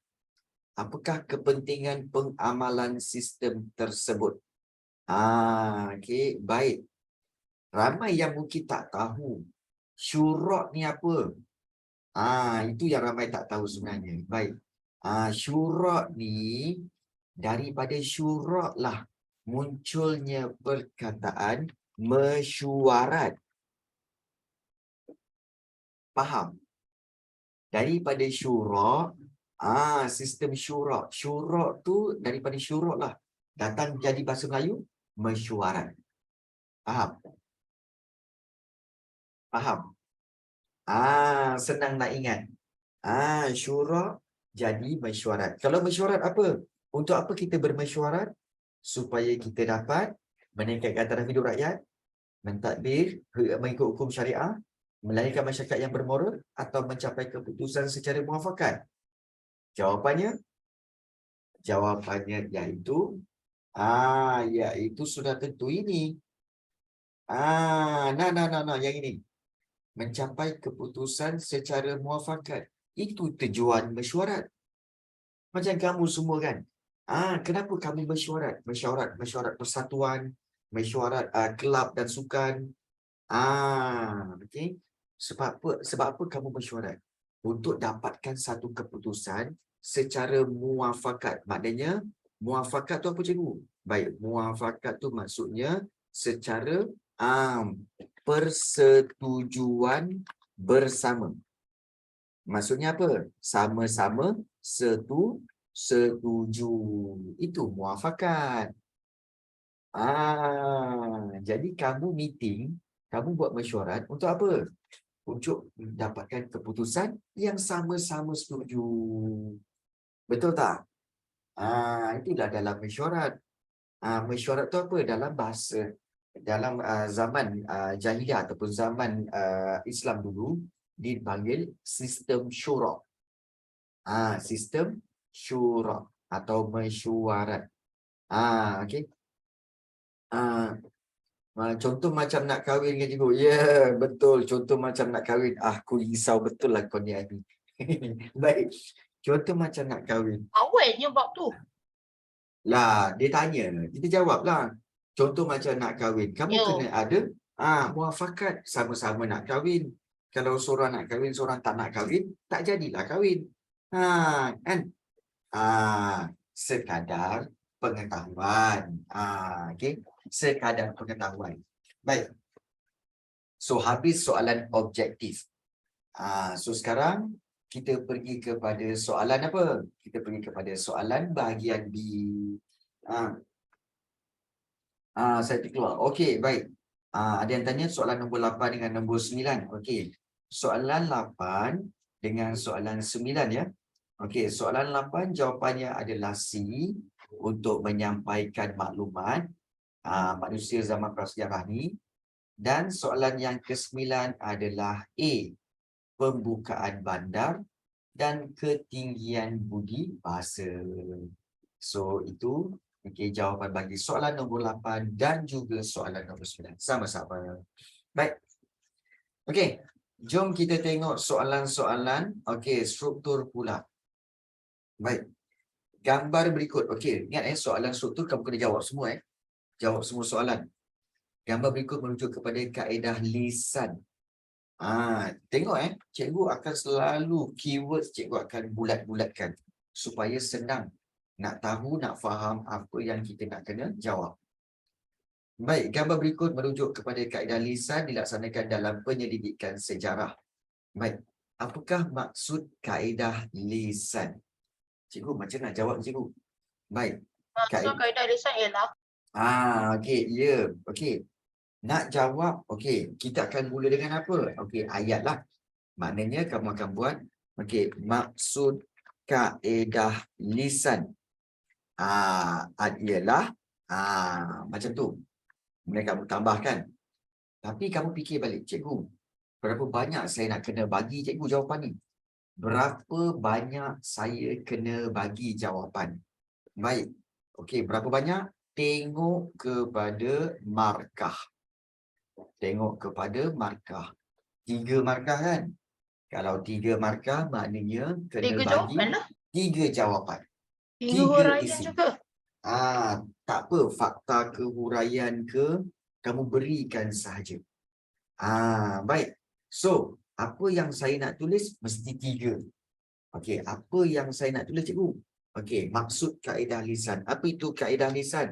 [SPEAKER 1] Apakah kepentingan pengamalan sistem tersebut? Okey, baik. Ramai yang mungkin tak tahu. Syura ni apa? Itu yang ramai tak tahu sebenarnya. Baik. Syura ni, daripada syura lah munculnya perkataan mesyuarat. Faham? Daripada syura, sistem syura. Syura tu daripada syura lah. Datang jadi bahasa Melayu, mesyuarat. Faham? Faham? Senang nak ingat. Syura jadi mesyuarat. Kalau mesyuarat apa? Untuk apa kita bermesyuarat? Supaya kita dapat meningkatkan taraf hidup rakyat, mentadbir, mengikut hukum syariah, melahirkan masyarakat yang bermoral, atau mencapai keputusan secara muafakat. Jawapannya iaitu sudah tentu ini. Yang ini. Mencapai keputusan secara muafakat. Itu tujuan mesyuarat. Macam kamu semua kan. Kenapa kami mesyuarat? Mesyuarat persatuan, mesyuarat kelab dan sukan. Okey. Sebab apa kamu mesyuarat? Untuk dapatkan satu keputusan secara muafakat. Maknanya, muafakat tu apa, cikgu? Baik, muafakat tu maksudnya secara persetujuan bersama. Maksudnya apa? Sama-sama setuju. Itu muafakat. Jadi kamu meeting, kamu buat mesyuarat untuk apa? Untuk mendapatkan keputusan yang sama-sama setuju. Betul tak? Itulah dalam mesyuarat. Mesyuarat tu apa? Dalam bahasa, dalam zaman jahiliah ataupun zaman Islam dulu, dipanggil sistem syura. Sistem syura atau mesyuarat. Okey. Contoh macam nak kahwin kan cikgu? Ya, betul. Contoh macam nak kahwin. Aku risau betul lah kau ni Adi. Baik. Contoh macam nak kahwin.
[SPEAKER 2] Awalnya bab tu.
[SPEAKER 1] Lah, dia tanya. Kita jawab lah. Contoh macam nak kahwin. Kamu
[SPEAKER 2] Yo.
[SPEAKER 1] kena ada muafakat. Sama-sama nak kahwin. Kalau seorang nak kahwin, seorang tak nak kahwin, tak jadilah kahwin. Kan? Sekadar pengetahuan. Okey. Sekadar pengetahuan. Baik. So, habis soalan objektif. So, sekarang kita pergi kepada soalan apa? Kita pergi kepada soalan bahagian B. Saya terkeluar. Okey, baik. Ada yang tanya soalan nombor 8 dengan nombor 9. Okey. Soalan 8 dengan soalan 9 ya. Okey, soalan 8 jawapannya adalah C untuk menyampaikan maklumat manusia zaman prasejarah ni, dan soalan yang ke-9 adalah A, pembukaan bandar dan ketinggian budi bahasa. So itu jawapan bagi soalan nombor 8 dan juga soalan nombor 9 sama-sama. Baik. Okey, jom kita tengok soalan-soalan struktur pula. Baik. Gambar berikut. Okey, ingat soalan struktur kamu kena jawab semua Jawab semua soalan. Gambar berikut merujuk kepada kaedah lisan. Tengok cikgu akan selalu keywords cikgu akan bulat-bulatkan supaya senang nak tahu, nak faham apa yang kita nak kena jawab. Baik, gambar berikut merujuk kepada kaedah lisan dilaksanakan dalam penyelidikan sejarah. Baik, apakah maksud kaedah lisan? Cikgu macam nak jawab cikgu? Baik.
[SPEAKER 2] So kaedah lisan ialah
[SPEAKER 1] Okey, ya. Okey. Nak jawab, okey, kita akan mula dengan apa? Okey, ayat lah. Maknanya kamu akan buat, okey, maksud kaedah lisan. Ialah, macam tu. Kemudian kamu tambahkan. Tapi kamu fikir balik, cikgu, berapa banyak saya nak kena bagi cikgu jawapan ni? Berapa banyak saya kena bagi jawapan? Baik. Okey, berapa banyak? Tengok kepada markah. Tengok kepada markah. 3 markah kan? Kalau 3 markah, maknanya kena
[SPEAKER 2] 3
[SPEAKER 1] bagi
[SPEAKER 2] jawapan lah.
[SPEAKER 1] 3 jawapan.
[SPEAKER 2] 3
[SPEAKER 1] 3
[SPEAKER 2] huraian
[SPEAKER 1] isi.
[SPEAKER 2] juga.
[SPEAKER 1] Tak apa, fakta ke huraian ke, kamu berikan sahaja. Baik. So, apa yang saya nak tulis mesti 3. Okey, apa yang saya nak tulis cikgu? Okey, maksud kaedah lisan. Apa itu kaedah lisan?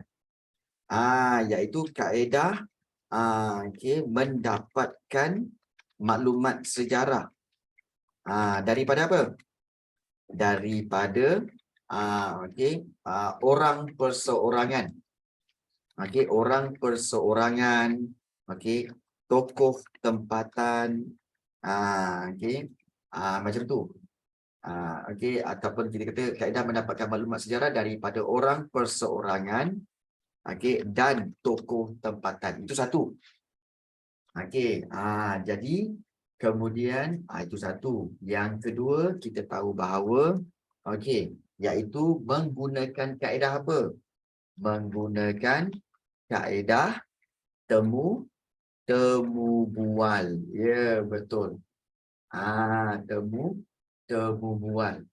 [SPEAKER 1] Iaitu kaedah mendapatkan maklumat sejarah. Daripada apa? Daripada orang perseorangan. Orang perseorangan, tokoh tempatan, macam tu. Ataupun kita kata kaedah mendapatkan maklumat sejarah daripada orang perseorangan, dan tokoh tempatan. Itu satu. Jadi kemudian itu satu. Yang kedua, kita tahu bahawa iaitu menggunakan kaedah apa? Menggunakan kaedah temu bual. Ya, betul. Temu bual.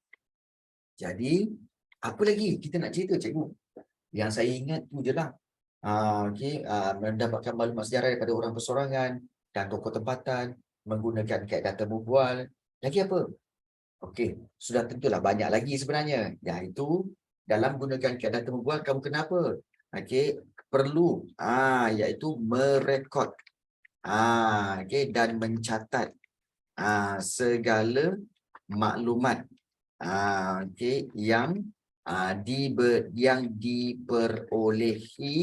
[SPEAKER 1] Jadi apa lagi kita nak cerita cikgu? Yang saya ingat tu je lah. Mendapatkan maklumat sejarah daripada orang perseorangan dan tokoh tempatan, menggunakan kaedah temu bual. Lagi apa? Sudah tentulah banyak lagi sebenarnya. Iaitu dalam menggunakan kaedah temu bual, kamu kenapa? Perlu iaitu merekod dan mencatat segala maklumat yang yang diperolehi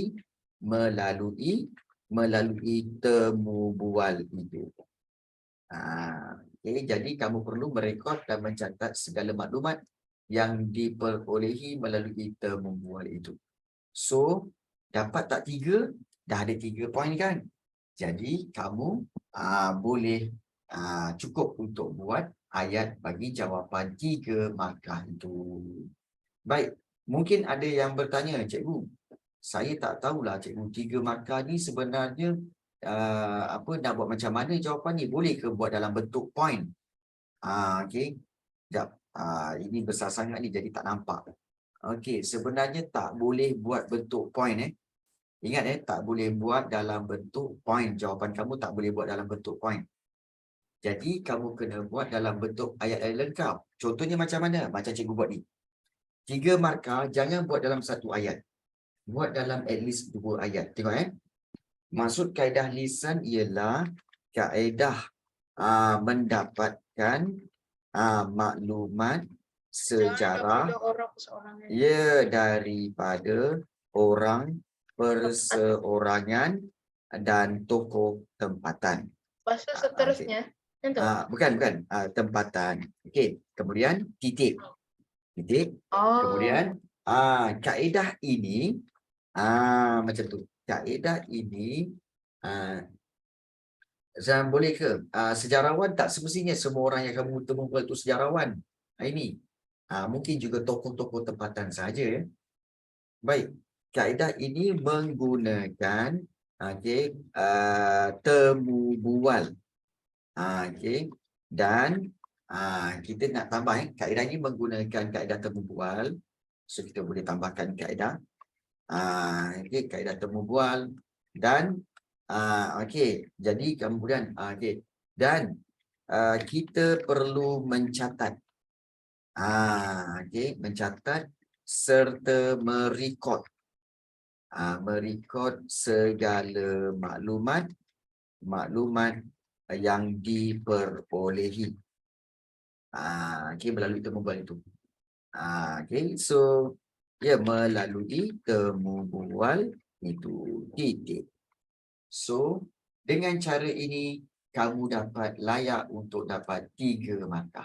[SPEAKER 1] melalui temu bual itu. Okay, jadi kamu perlu merekod dan mencatat segala maklumat yang diperolehi melalui temu bual itu. So, dapat tak 3? Dah ada 3 poin kan? Jadi, kamu boleh cukup untuk buat ayat bagi jawapan 3 markah itu. Baik, mungkin ada yang bertanya, cikgu, saya tak tahulah cikgu 3 markah ni sebenarnya nak buat macam mana jawapan ni? Boleh ke buat dalam bentuk poin? Okey. Sekejap. Ini besar sangat ni jadi tak nampak. Okey, sebenarnya tak boleh buat bentuk poin Ingat tak boleh buat dalam bentuk poin. Jawapan kamu tak boleh buat dalam bentuk poin. Jadi kamu kena buat dalam bentuk ayat-ayat lengkap. Contohnya macam mana? Macam cikgu buat ni. 3 markah jangan buat dalam 1 ayat. Buat dalam at least 2 ayat. Tengok Maksud kaedah lisan ialah kaedah mendapatkan maklumat sejarah daripada orang perseorangan dan tokoh tempatan.
[SPEAKER 2] Bahasa seterusnya.
[SPEAKER 1] Bukan. Tempatan. Okey. Kemudian titik. Kemudian kaedah ini macam tu. Kaedah ini boleh ke? Sejarawan tak semestinya semua orang yang kamu temukan itu sejarawan. Ini mungkin juga tokoh-tokoh tempatan saja. Baik. Kaedah ini menggunakan temu bual. Dan kita nak tambah kaedah ini menggunakan kaedah temu bual. So kita boleh tambahkan kaedah kaedah temu bual dan jadi kemudian dan kita perlu mencatat mencatat serta merekod segala maklumat yang diperolehi melalui temu bual itu. So melalui temu bual itu titik. So dengan cara ini kamu dapat layak untuk dapat 3 markah.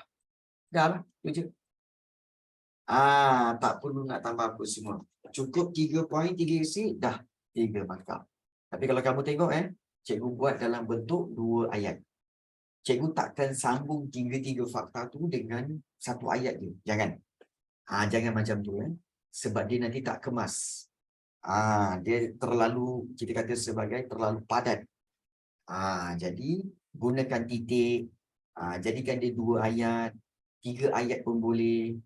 [SPEAKER 1] Dah lah, itu je. Tak perlu nak tambah apa semua. Cukup 3 poin, 3 isi, dah 3 markah. Tapi kalau kamu tengok cikgu buat dalam bentuk 2 ayat. Cikgu takkan sambung 3 fakta tu dengan 1 ayat je. Jangan. Jangan macam tu sebab dia nanti tak kemas. Dia terlalu, kita kata sebagai terlalu padat. Jadi gunakan titik, jadikan dia 2 ayat, 3 ayat pun boleh.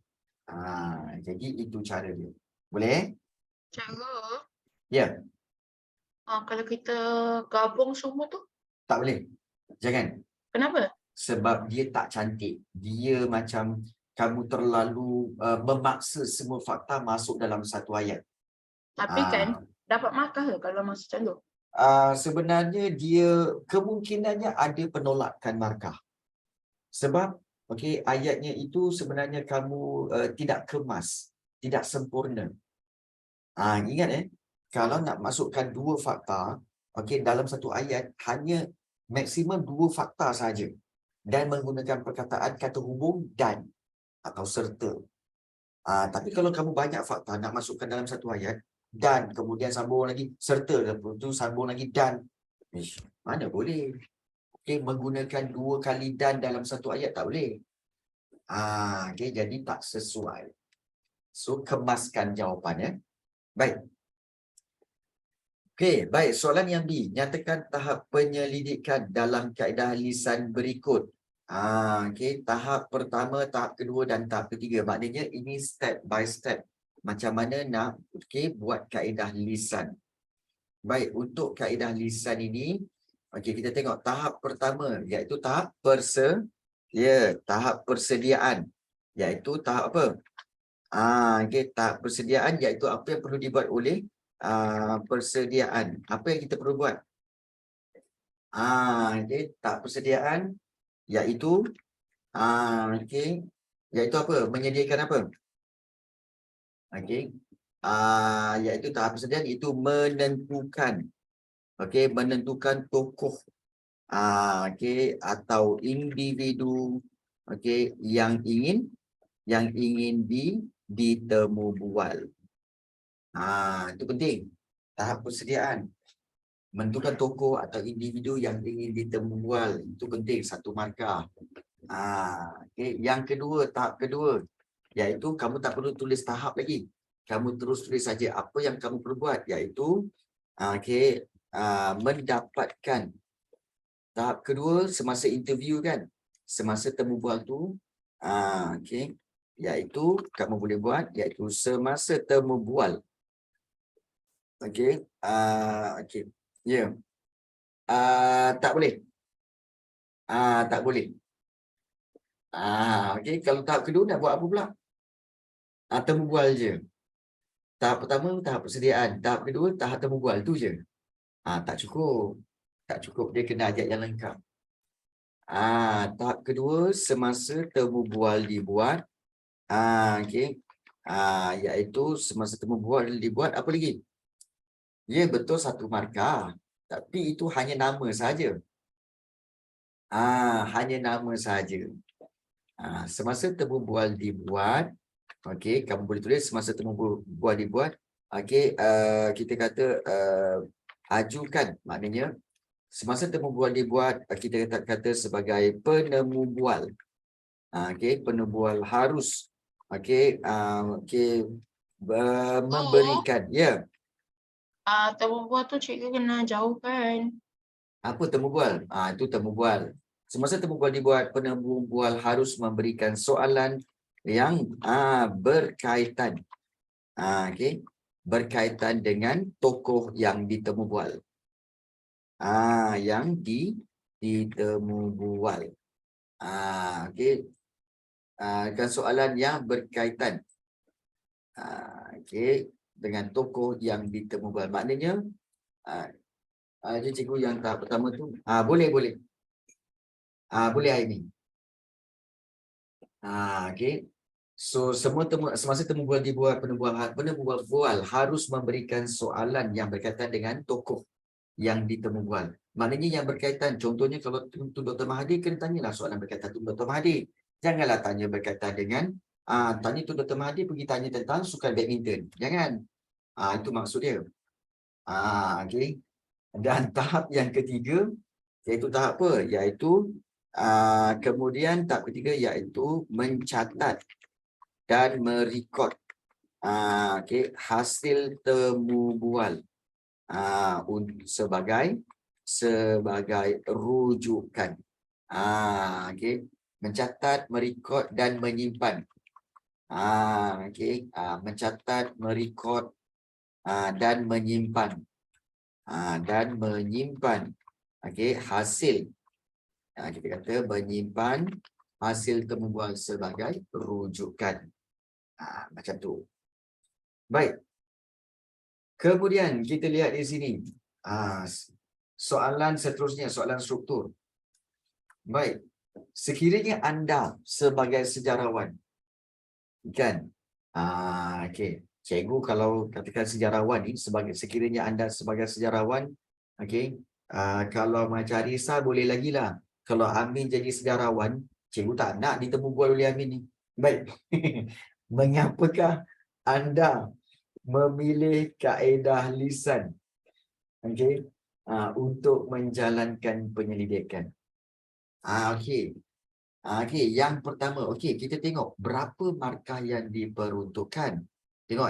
[SPEAKER 1] Jadi itu cara dia. Boleh?
[SPEAKER 2] Cikgu.
[SPEAKER 1] Ya.
[SPEAKER 2] Kalau kita gabung semua tu?
[SPEAKER 1] Tak boleh. Jangan.
[SPEAKER 2] Kenapa?
[SPEAKER 1] Sebab dia tak cantik. Dia macam kamu terlalu memaksa semua fakta masuk dalam 1 ayat.
[SPEAKER 2] Tapi kan dapat markah ke kalau masuk macam tu?
[SPEAKER 1] Sebenarnya dia kemungkinannya ada penolakan markah. Sebab ayatnya itu sebenarnya kamu tidak kemas, tidak sempurna. Ingat kalau nak masukkan 2 fakta, dalam 1 ayat hanya maksimum 2 fakta saja dan menggunakan perkataan kata hubung dan atau serta. Tapi kalau kamu banyak fakta nak masukkan dalam 1 ayat dan kemudian sambung lagi serta, lepas tu sambung lagi dan, mana boleh? Menggunakan 2 kali dan dalam 1 ayat tak boleh. Jadi tak sesuai. So kemaskan jawapannya. Baik. Baik, soalan yang B. Nyatakan tahap penyelidikan dalam kaedah lisan berikut. Tahap pertama, tahap kedua dan tahap ketiga. Maknanya ini step by step. Macam mana nak buat kaedah lisan. Baik, untuk kaedah lisan ini, kita tengok tahap pertama iaitu tahap tahap persediaan. Iaitu tahap apa? Tahap persediaan iaitu apa yang perlu dibuat oleh persediaan. Apa yang kita perlu buat? Tahap persediaan iaitu iaitu apa? Menyediakan apa? Okey. Iaitu tahap persediaan itu menentukan, okey, menentukan tokoh okey atau individu okey yang ingin ditemu bual. Itu penting. Tahap persediaan menentukan tokoh atau individu yang ingin ditemu bual, itu penting, satu markah. Okey, yang kedua, tahap kedua, iaitu kamu tak perlu tulis tahap lagi. Kamu terus tulis saja apa yang kamu perlu buat, iaitu okey, mendapatkan. Tahap kedua semasa interview kan, semasa temu bual tu, okey, iaitu kamu boleh buat iaitu semasa temu bual. Okey, okey. Ya. Tak boleh. Tak boleh. Okey, kalau tahap kedua nak buat apa pula? Temu bual je. Tahap pertama tahap persediaan, tahap kedua tahap temu bual tu je. Tak cukup. Tak cukup, dia kena ajak yang lengkap. Tahap kedua semasa temu bual dibuat. Okey. Iaitu semasa temu bual dibuat apa lagi? Ya, betul, satu markah. Tapi itu hanya nama saja. Hanya nama saja. Semasa temu bual dibuat, okey, kamu boleh tulis semasa temu bual dibuat. Okey, kita kata ajukan, maknanya semasa temu bual dibuat, kita kata sebagai penemu bual. Okey, penemu bual harus memberikan. Ya.
[SPEAKER 2] Temu bual tu cikgu kena jauhkan.
[SPEAKER 1] Apa temu bual? Itu temu bual. Semasa temu bual dibuat, penemu bual harus memberikan soalan yang berkaitan. Okey, berkaitan dengan tokoh yang ditemu bual. Yang ditemu bual. Okey. Kan soalan yang berkaitan okey dengan tokoh yang ditemu bual. Maknanya cikgu yang tahap pertama tu boleh boleh Aimi. Okey. So semasa temu bual dibuat, penemu bual harus memberikan soalan yang berkaitan dengan tokoh yang ditemu bual. Maknanya yang berkaitan, contohnya kalau Tun Dr. Mahathir, kena tanyalah soalan berkaitan Tun Dr. Mahathir. Janganlah tanya berkaitan dengan tanya Tun Dr. Mahathir pergi tanya tentang sukan badminton. Jangan. Itu maksud dia. Okey. Dan tahap yang ketiga, iaitu tahap apa? Iaitu kemudian tahap ketiga iaitu mencatat dan merekod hasil temu bual sebagai rujukan. Mencatat, merekod dan menyimpan. Mencatat, merekod dan menyimpan. Hasil. Kita kata menyimpan hasil temu bual sebagai rujukan. Macam tu. Baik. Kemudian kita lihat di sini. Soalan seterusnya, soalan struktur. Baik. Sekiranya anda sebagai sejarawan, kan? Okey. Cikgu kalau katakan sejarawan ni, sekiranya anda sebagai sejarawan, okey, kalau macam Arisa boleh lagi lah. Kalau Amin jadi sejarawan, cikgu tak nak ditemu bual oleh Amin ni. Baik. Mengapakah anda memilih kaedah lisan untuk menjalankan penyelidikan? Okey. Yang pertama, kita tengok berapa markah yang diperuntukkan. Tengok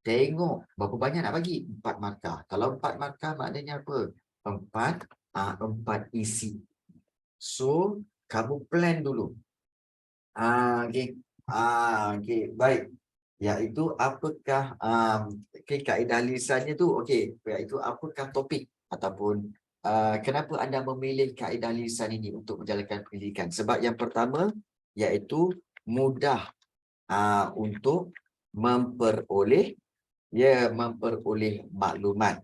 [SPEAKER 1] tengok berapa banyak nak bagi? 4 markah. Kalau 4 markah maknanya apa? 4 isi. So, kamu plan dulu. Baik. Iaitu apakah kaedah lisannya tu? Iaitu apakah topik ataupun kenapa anda memilih kaedah lisan ini untuk menjalankan pendidikan? Sebab yang pertama iaitu mudah untuk memperoleh maklumat.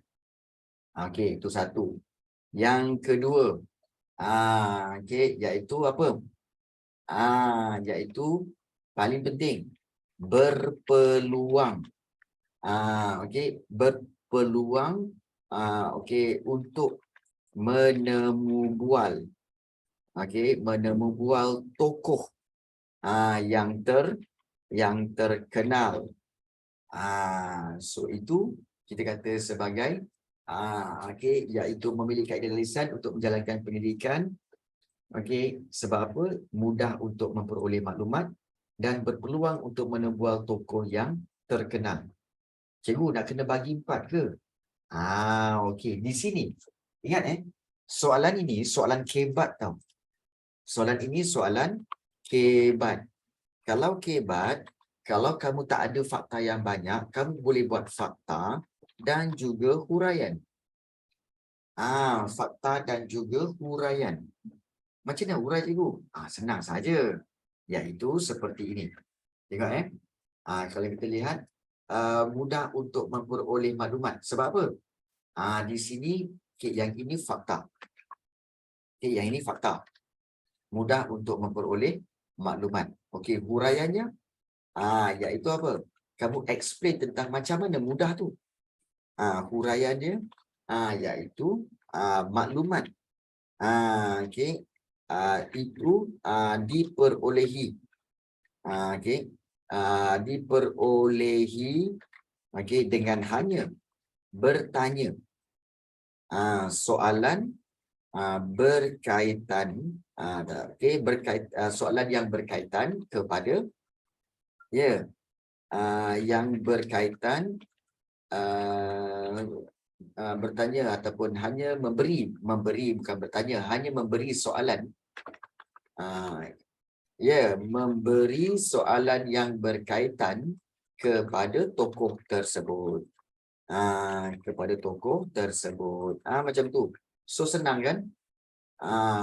[SPEAKER 1] Itu satu. Yang kedua, iaitu apa? Iaitu paling penting, berpeluang. Okey, berpeluang okey untuk menemu bual. Okey, menemu bual tokoh yang terkenal. So itu kita kata sebagai okey, iaitu memilih kaedah lisan untuk menjalankan pendidikan. Okey, sebab apa? Mudah untuk memperoleh maklumat dan berpeluang untuk menemubual tokoh yang terkenal. Cikgu nak kena bagi 4 ke? Okey. Di sini, ingat soalan ini soalan kebat tau. Soalan ini soalan kebat. Kalau kebat, kalau kamu tak ada fakta yang banyak, kamu boleh buat fakta dan juga huraian. Fakta dan juga huraian. Macam mana hurai cikgu? Senang saja. Iaitu seperti ini. Tengok kalau kita lihat, mudah untuk memperoleh maklumat. Sebab apa? Di sini, yang ini fakta. Yang ini fakta. Mudah untuk memperoleh maklumat. Okey, huraiannya, iaitu apa? Kamu explain tentang macam mana mudah tu. Huraiannya, iaitu maklumat. Okey. Itu diperolehi. Okey. Diperolehi dengan hanya bertanya soalan berkaitan soalan yang berkaitan kepada yang berkaitan bertanya ataupun hanya memberi bukan bertanya, hanya memberi soalan memberi soalan yang berkaitan kepada tokoh tersebut. Kepada tokoh tersebut. Macam tu. So senang kan?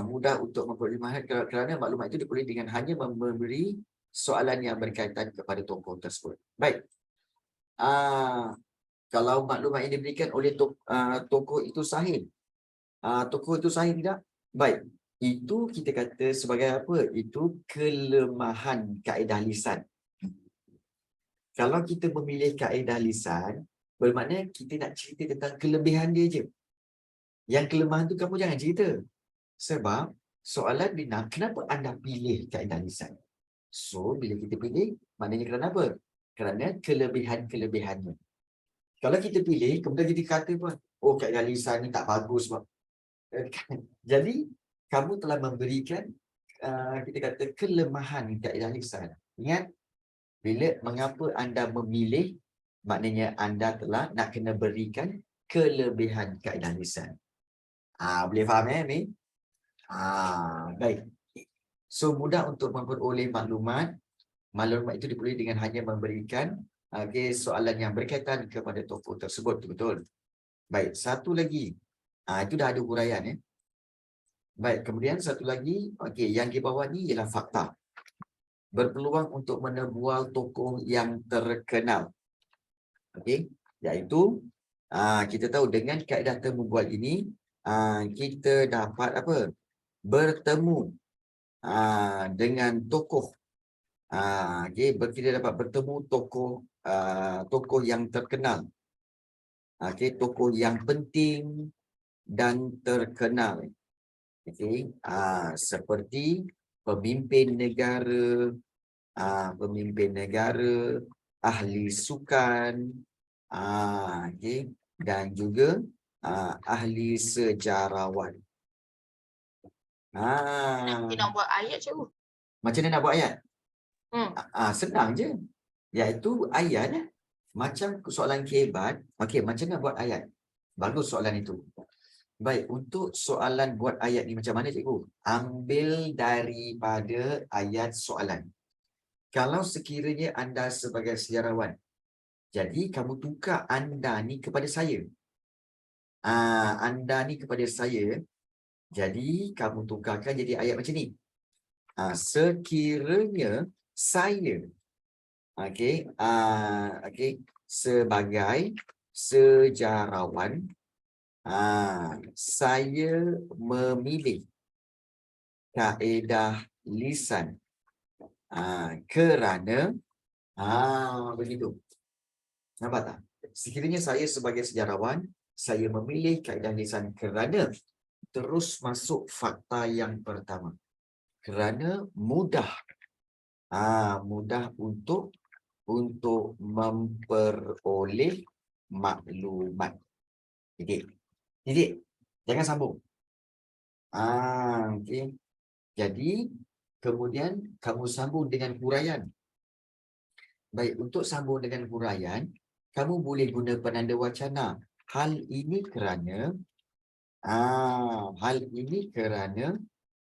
[SPEAKER 1] Mudah untuk memperoleh maklumat kerana maklumat itu diperoleh dengan hanya memberi soalan yang berkaitan kepada tokoh tersebut. Baik. Kalau maklumat yang diberikan oleh tokoh itu sahih. Tokoh itu sahih tidak? Baik. Itu kita kata sebagai apa? Itu kelemahan kaedah lisan. Kalau kita memilih kaedah lisan, bermakna kita nak cerita tentang kelebihan dia je. Yang kelemahan tu kamu jangan cerita. Sebab soalan bina, kenapa anda pilih kaedah lisan? So, bila kita pilih, maknanya kerana apa? Kerana kelebihan-kelebihannya. Kalau kita pilih, kemudian kita kata pun, kaedah lisan ni tak bagus. Jadi, kamu telah memberikan, kita kata, kelemahan kaedah lisan. Ingat, mengapa anda memilih, maknanya anda telah nak kena berikan kelebihan kaedah lisan. Boleh faham ni? Baik. So, mudah untuk memperoleh maklumat. Maklumat itu diperoleh dengan hanya memberikan soalan yang berkaitan kepada tokoh tersebut. Betul? Baik, satu lagi. Itu dah ada huraian. Baik, kemudian satu lagi. Yang di bawah ni ialah fakta. Berpeluang untuk menemubual tokoh yang terkenal. Iaitu, kita tahu dengan kaedah temubual ini, kita dapat apa? Bertemu dengan tokoh. Kita dapat bertemu tokoh yang terkenal. Tokoh yang penting dan terkenal. Seperti pemimpin negara, ahli sukan, dan juga ahli sejarawan.
[SPEAKER 2] Nanti nak buat ayat cikgu.
[SPEAKER 1] Macam mana nak buat ayat? Senang je. Iaitu ayat macam soalan kebat. Macam mana buat ayat? Bagus soalan itu. Baik, untuk soalan buat ayat ni macam mana cikgu? Ambil daripada ayat soalan. Kalau sekiranya anda sebagai sejarawan, jadi kamu tukar anda ni kepada saya. Anda ni kepada saya. Jadi kamu tukarkan jadi ayat macam ni. Sekiranya saya sebagai sejarawan, saya memilih kaedah lisan kerana Begitu. Nampak tak? Sekiranya saya sebagai sejarawan, saya memilih kaedah lisan kerana terus masuk fakta yang pertama. Kerana mudah. Mudah untuk memperoleh maklumat. Titik. Jangan sambung. Okey. Jadi, kemudian kamu sambung dengan huraian. Baik, untuk sambung dengan huraian, kamu boleh guna penanda wacana. Hal ini kerana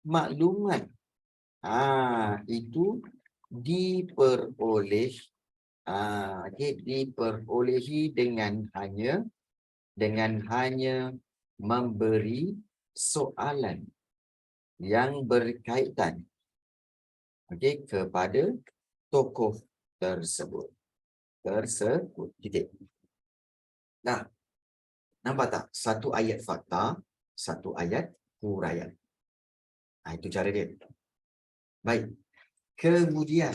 [SPEAKER 1] maklumat itu diperolehi dengan hanya memberi soalan yang berkaitan kepada tokoh tersebut. Titik. Nah, nampak tak? Satu ayat fakta, satu ayat huraian. Itu cara dia. Baik. Kemudian,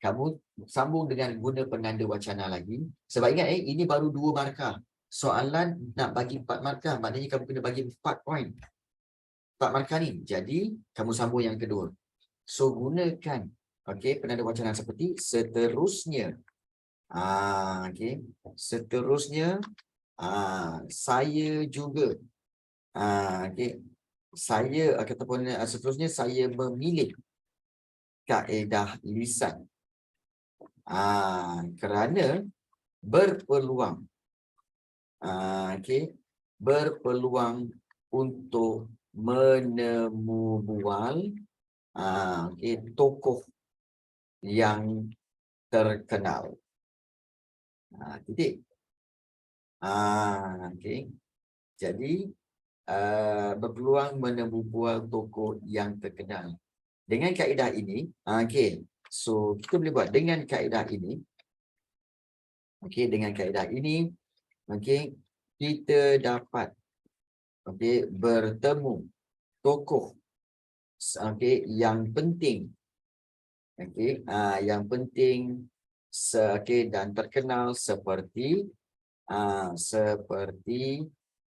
[SPEAKER 1] kamu sambung dengan guna penanda wacana lagi. Sebab ingat, ini baru 2 markah. Soalan nak bagi 4 markah, maknanya kamu kena bagi 4 poin. 4 markah ni. Jadi, kamu sambung yang kedua. So, gunakan penanda wacana seperti seterusnya. Seterusnya, saya juga. Seterusnya saya memilih kaedah lisan. Kerana berpeluang. Berpeluang untuk menemu bual tokoh yang terkenal. Titik. Jadi berpeluang menemu bual tokoh yang terkenal. Dengan kaedah ini, so kita boleh buat dengan kaedah ini. Dengan kaedah ini, kita dapat bertemu tokoh yang penting. Yang penting dan terkenal seperti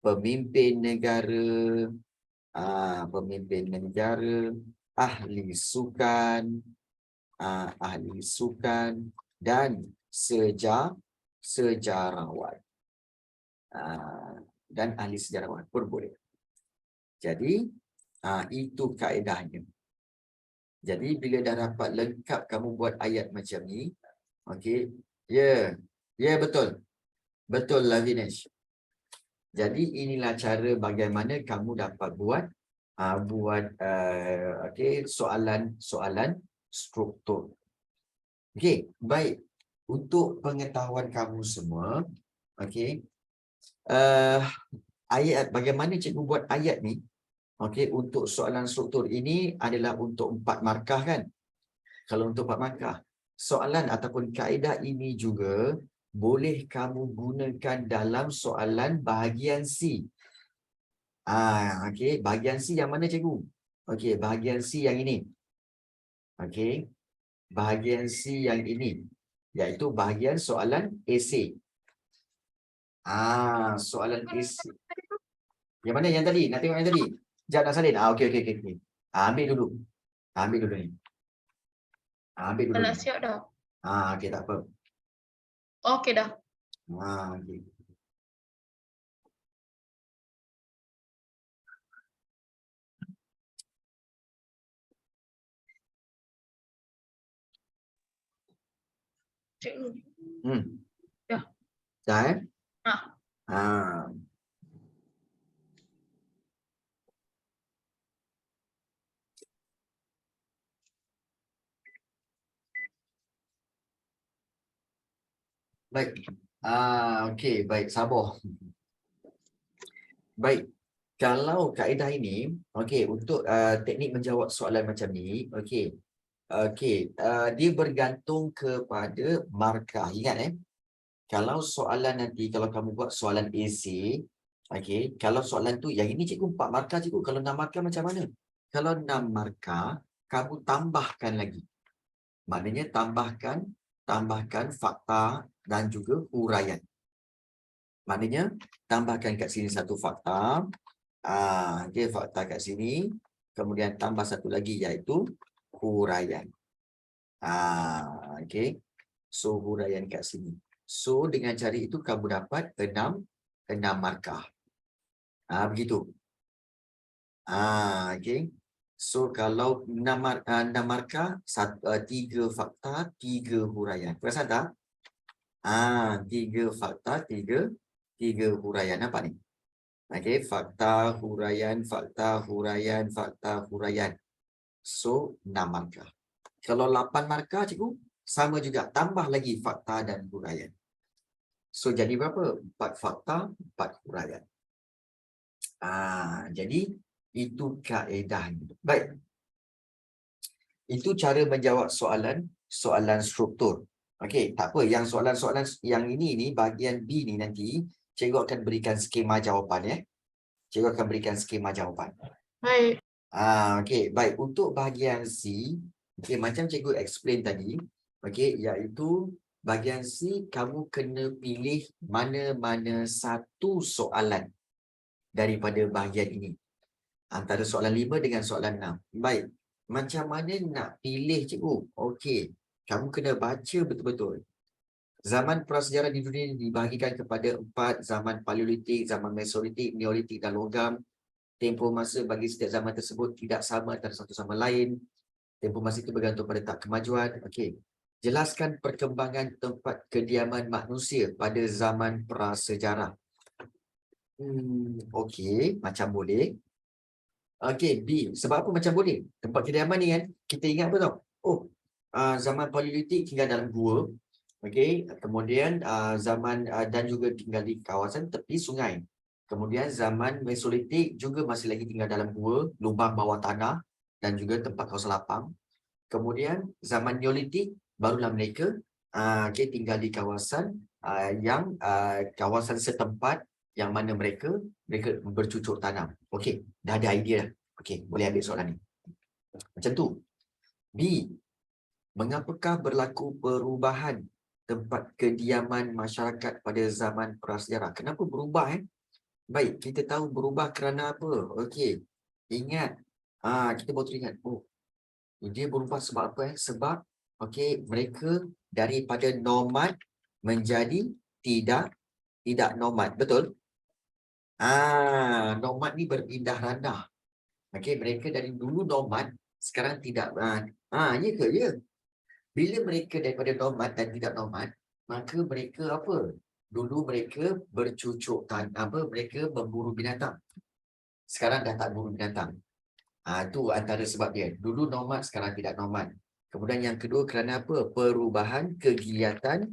[SPEAKER 1] pemimpin negara, ahli sukan dan sejarawan. Dan ahli sejarawan pun boleh. Jadi, itu kaedahnya. Jadi, bila dah dapat lengkap kamu buat ayat macam ni, Ya, betul. Betul lah, Vinesh. Jadi, inilah cara bagaimana kamu dapat buat soalan struktur. Baik. Untuk pengetahuan kamu semua, bagaimana cikgu buat ayat ni? Untuk soalan struktur ini adalah untuk 4 markah kan? Kalau untuk 4 markah, soalan ataupun kaedah ini juga boleh kamu gunakan dalam soalan bahagian C. Bahagian C yang mana cikgu? Bahagian C yang ini. Bahagian C yang ini, iaitu bahagian soalan esei. Soalan esei. Yang mana yang tadi? Nak tengok yang tadi? Sekejap nak salin. Okey. Ambil dulu ni. Ambil dulu.
[SPEAKER 2] Dah siap dah.
[SPEAKER 1] Okey, tak apa.
[SPEAKER 2] Okey dah.
[SPEAKER 1] Okey.
[SPEAKER 2] Cikgu.
[SPEAKER 1] Dah.
[SPEAKER 2] Dah.
[SPEAKER 1] Baik. Okey, baik, sabar. Baik. Kalau kaedah ini, untuk teknik menjawab soalan macam ni, dia bergantung kepada markah. Ingat kalau soalan nanti, kalau kamu buat soalan esei, kalau soalan tu, yang ini cikgu 4 markah cikgu, kalau 6 markah macam mana? Kalau 6 markah, kamu tambahkan lagi. Maknanya tambahkan fakta dan juga huraian. Maknanya tambahkan kat sini satu fakta. Okey, fakta kat sini. Kemudian tambah satu lagi iaitu huraian. Okey. So huraian kat sini. So dengan cara itu kamu dapat 6 markah. Begitu. Okey. So kalau 6 markah, 3 fakta, 3 huraian. Perasan tak? 3 fakta, 3 huraian. Nampak ni? Okey, fakta, huraian, fakta, huraian, fakta, huraian. So 6 markah. Kalau 8 markah cikgu, sama juga, tambah lagi fakta dan huraian. So jadi berapa? 4 fakta, 4 huraian. Jadi itu kaedahnya. Baik. Itu cara menjawab soalan struktur. Okey, tak apa. Yang soalan-soalan yang ini bahagian B ni nanti cikgu akan berikan skema jawapan ya. Cikgu akan berikan skema jawapan.
[SPEAKER 2] Baik.
[SPEAKER 1] Okey, baik. Untuk bahagian C, okey, macam cikgu explain tadi, okey, iaitu bahagian C kamu kena pilih mana-mana satu soalan daripada bahagian ini. Antara soalan 5 dengan soalan 6. Baik. Macam mana nak pilih cikgu? Okey, kamu kena baca betul-betul. Zaman prasejarah di dunia dibahagikan kepada 4, zaman Paleolitik, zaman Mesolitik, Neolitik dan Logam. Tempoh masa bagi setiap zaman tersebut tidak sama antara satu sama lain. Tempoh masa itu bergantung pada tahap kemajuan. Okey. Jelaskan perkembangan tempat kediaman manusia pada zaman prasejarah. Okey, macam boleh. Okey, B. Sebab apa macam boleh? Tempat kediaman ni kan, kita ingat apa tau? Zaman Paleolitik tinggal dalam gua. Okey, kemudian zaman dan juga tinggal di kawasan tepi sungai. Kemudian zaman Mesolitik juga masih lagi tinggal dalam gua, lubang bawah tanah dan juga tempat kawasan lapang. Kemudian zaman Neolitik barulah mereka tinggal di kawasan yang kawasan setempat yang mana mereka bercucuk tanam. Okey, dah ada idea dah. Okey, boleh ambil soalan ni. Macam tu. B. Mengapakah berlaku perubahan tempat kediaman masyarakat pada zaman prasejarah? Kenapa berubah? Baik, kita tahu berubah kerana apa? Okey, ingat. Kita baru teringat. Dia berubah sebab apa? Sebab, okey, mereka daripada nomad menjadi tidak nomad. Betul? Nomad ni berpindah randah. Okey, mereka dari dulu nomad, sekarang tidak. Ya ke? Ya. Bila mereka daripada nomad dan tidak nomad, maka mereka apa? Dulu mereka bercucuk mereka memburu binatang. Sekarang dah tak buru binatang. Itu antara sebab dia. Dulu nomad, sekarang tidak nomad. Kemudian yang kedua kerana apa? Perubahan kegiatan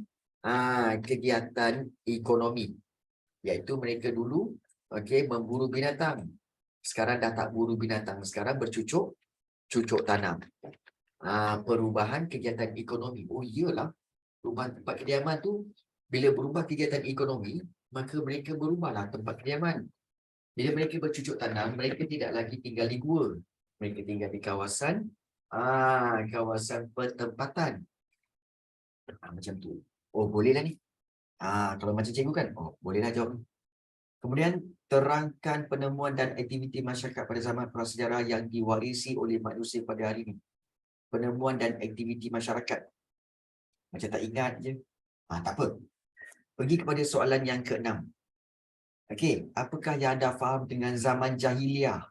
[SPEAKER 1] ekonomi. Iaitu mereka dulu memburu binatang. Sekarang dah tak buru binatang. Sekarang bercucuk tanam. Perubahan kegiatan ekonomi. Iyalah. Perubahan tempat kediaman tu, bila berubah kegiatan ekonomi, maka mereka berubahlah tempat kediaman. Bila mereka bercucuk tanam, mereka tidak lagi tinggal di gua. Mereka tinggal di kawasan pertempatan. Macam tu. Bolehlah ni. Kalau macam cikgu kan, bolehlah jawab. Kemudian, terangkan penemuan dan aktiviti masyarakat pada zaman prasejarah yang diwarisi oleh manusia pada hari ini. Penemuan dan aktiviti masyarakat. Macam tak ingat je. Tak apa. Pergi kepada soalan yang ke-6. Okey, apakah yang anda faham dengan zaman jahiliah?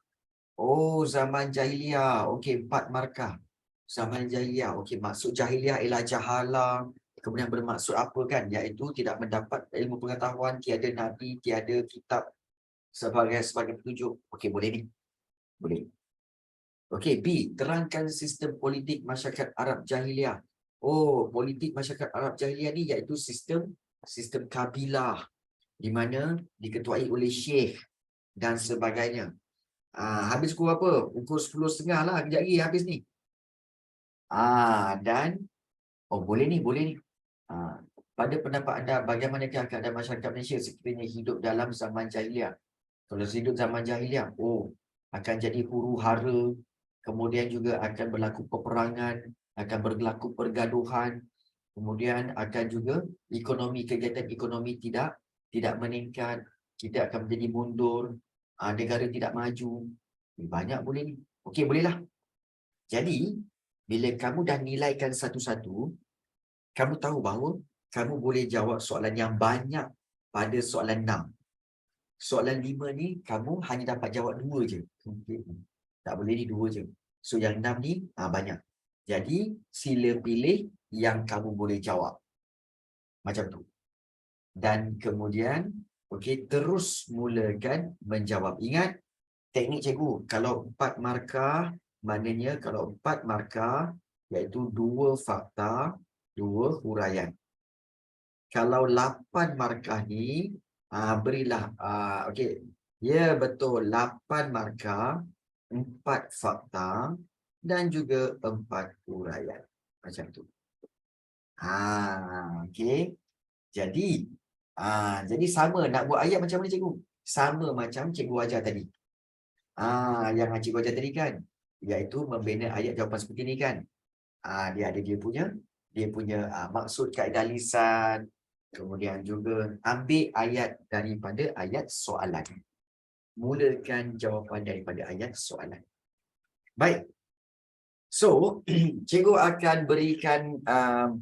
[SPEAKER 1] Zaman jahiliah. Okey, 4 markah. Zaman jahiliah. Okey, maksud jahiliah ialah jahalah. Kemudian bermaksud apa kan? Iaitu tidak mendapat ilmu pengetahuan, tiada nabi, tiada kitab sebagai petunjuk. Okey, boleh ni. Boleh. Okey, B. Terangkan sistem politik masyarakat Arab jahiliah. Politik masyarakat Arab jahiliah ni iaitu sistem kabilah di mana diketuai oleh syekh dan sebagainya. Habis pukul apa? Pukul 10.30 lah. Kejap lagi habis ni. Boleh ni. Pada pendapat anda, bagaimanakah keadaan masyarakat Malaysia sekiranya hidup dalam zaman jahiliah? Kalau hidup zaman jahiliah, akan jadi huru-hara, kemudian juga akan berlaku peperangan, akan berlaku pergaduhan, kemudian akan juga kegiatan ekonomi tidak meningkat, kita akan menjadi mundur, negara tidak maju. Banyak boleh ni. Okey, bolehlah. Jadi, bila kamu dah nilaikan satu-satu, kamu tahu bahawa kamu boleh jawab soalan yang banyak pada soalan 6. Soalan 5 ni, kamu hanya dapat jawab 2 je. Okay. Tak boleh ni 2 je. So, yang 6 ni, banyak. Jadi, sila pilih yang kamu boleh jawab. Macam tu. Dan kemudian, okey, terus mulakan menjawab. Ingat, teknik cikgu, kalau 4 markah, maknanya kalau 4 markah, iaitu 2 fakta, 2 huraian. Kalau 8 markah ni, berilah, okey, ya betul, 8 markah, 4 fakta, dan juga 4 huraian. Macam tu. Okey. Jadi sama, nak buat ayat macam mana cikgu? Sama macam cikgu ajar tadi. Yang cikgu ajar tadi kan, iaitu membina ayat jawapan seperti ni kan. Dia ada dia punya maksud kaedah lisan, kemudian juga ambil ayat daripada ayat soalan. Mulakan jawapan daripada ayat soalan. Baik. So, cikgu akan berikan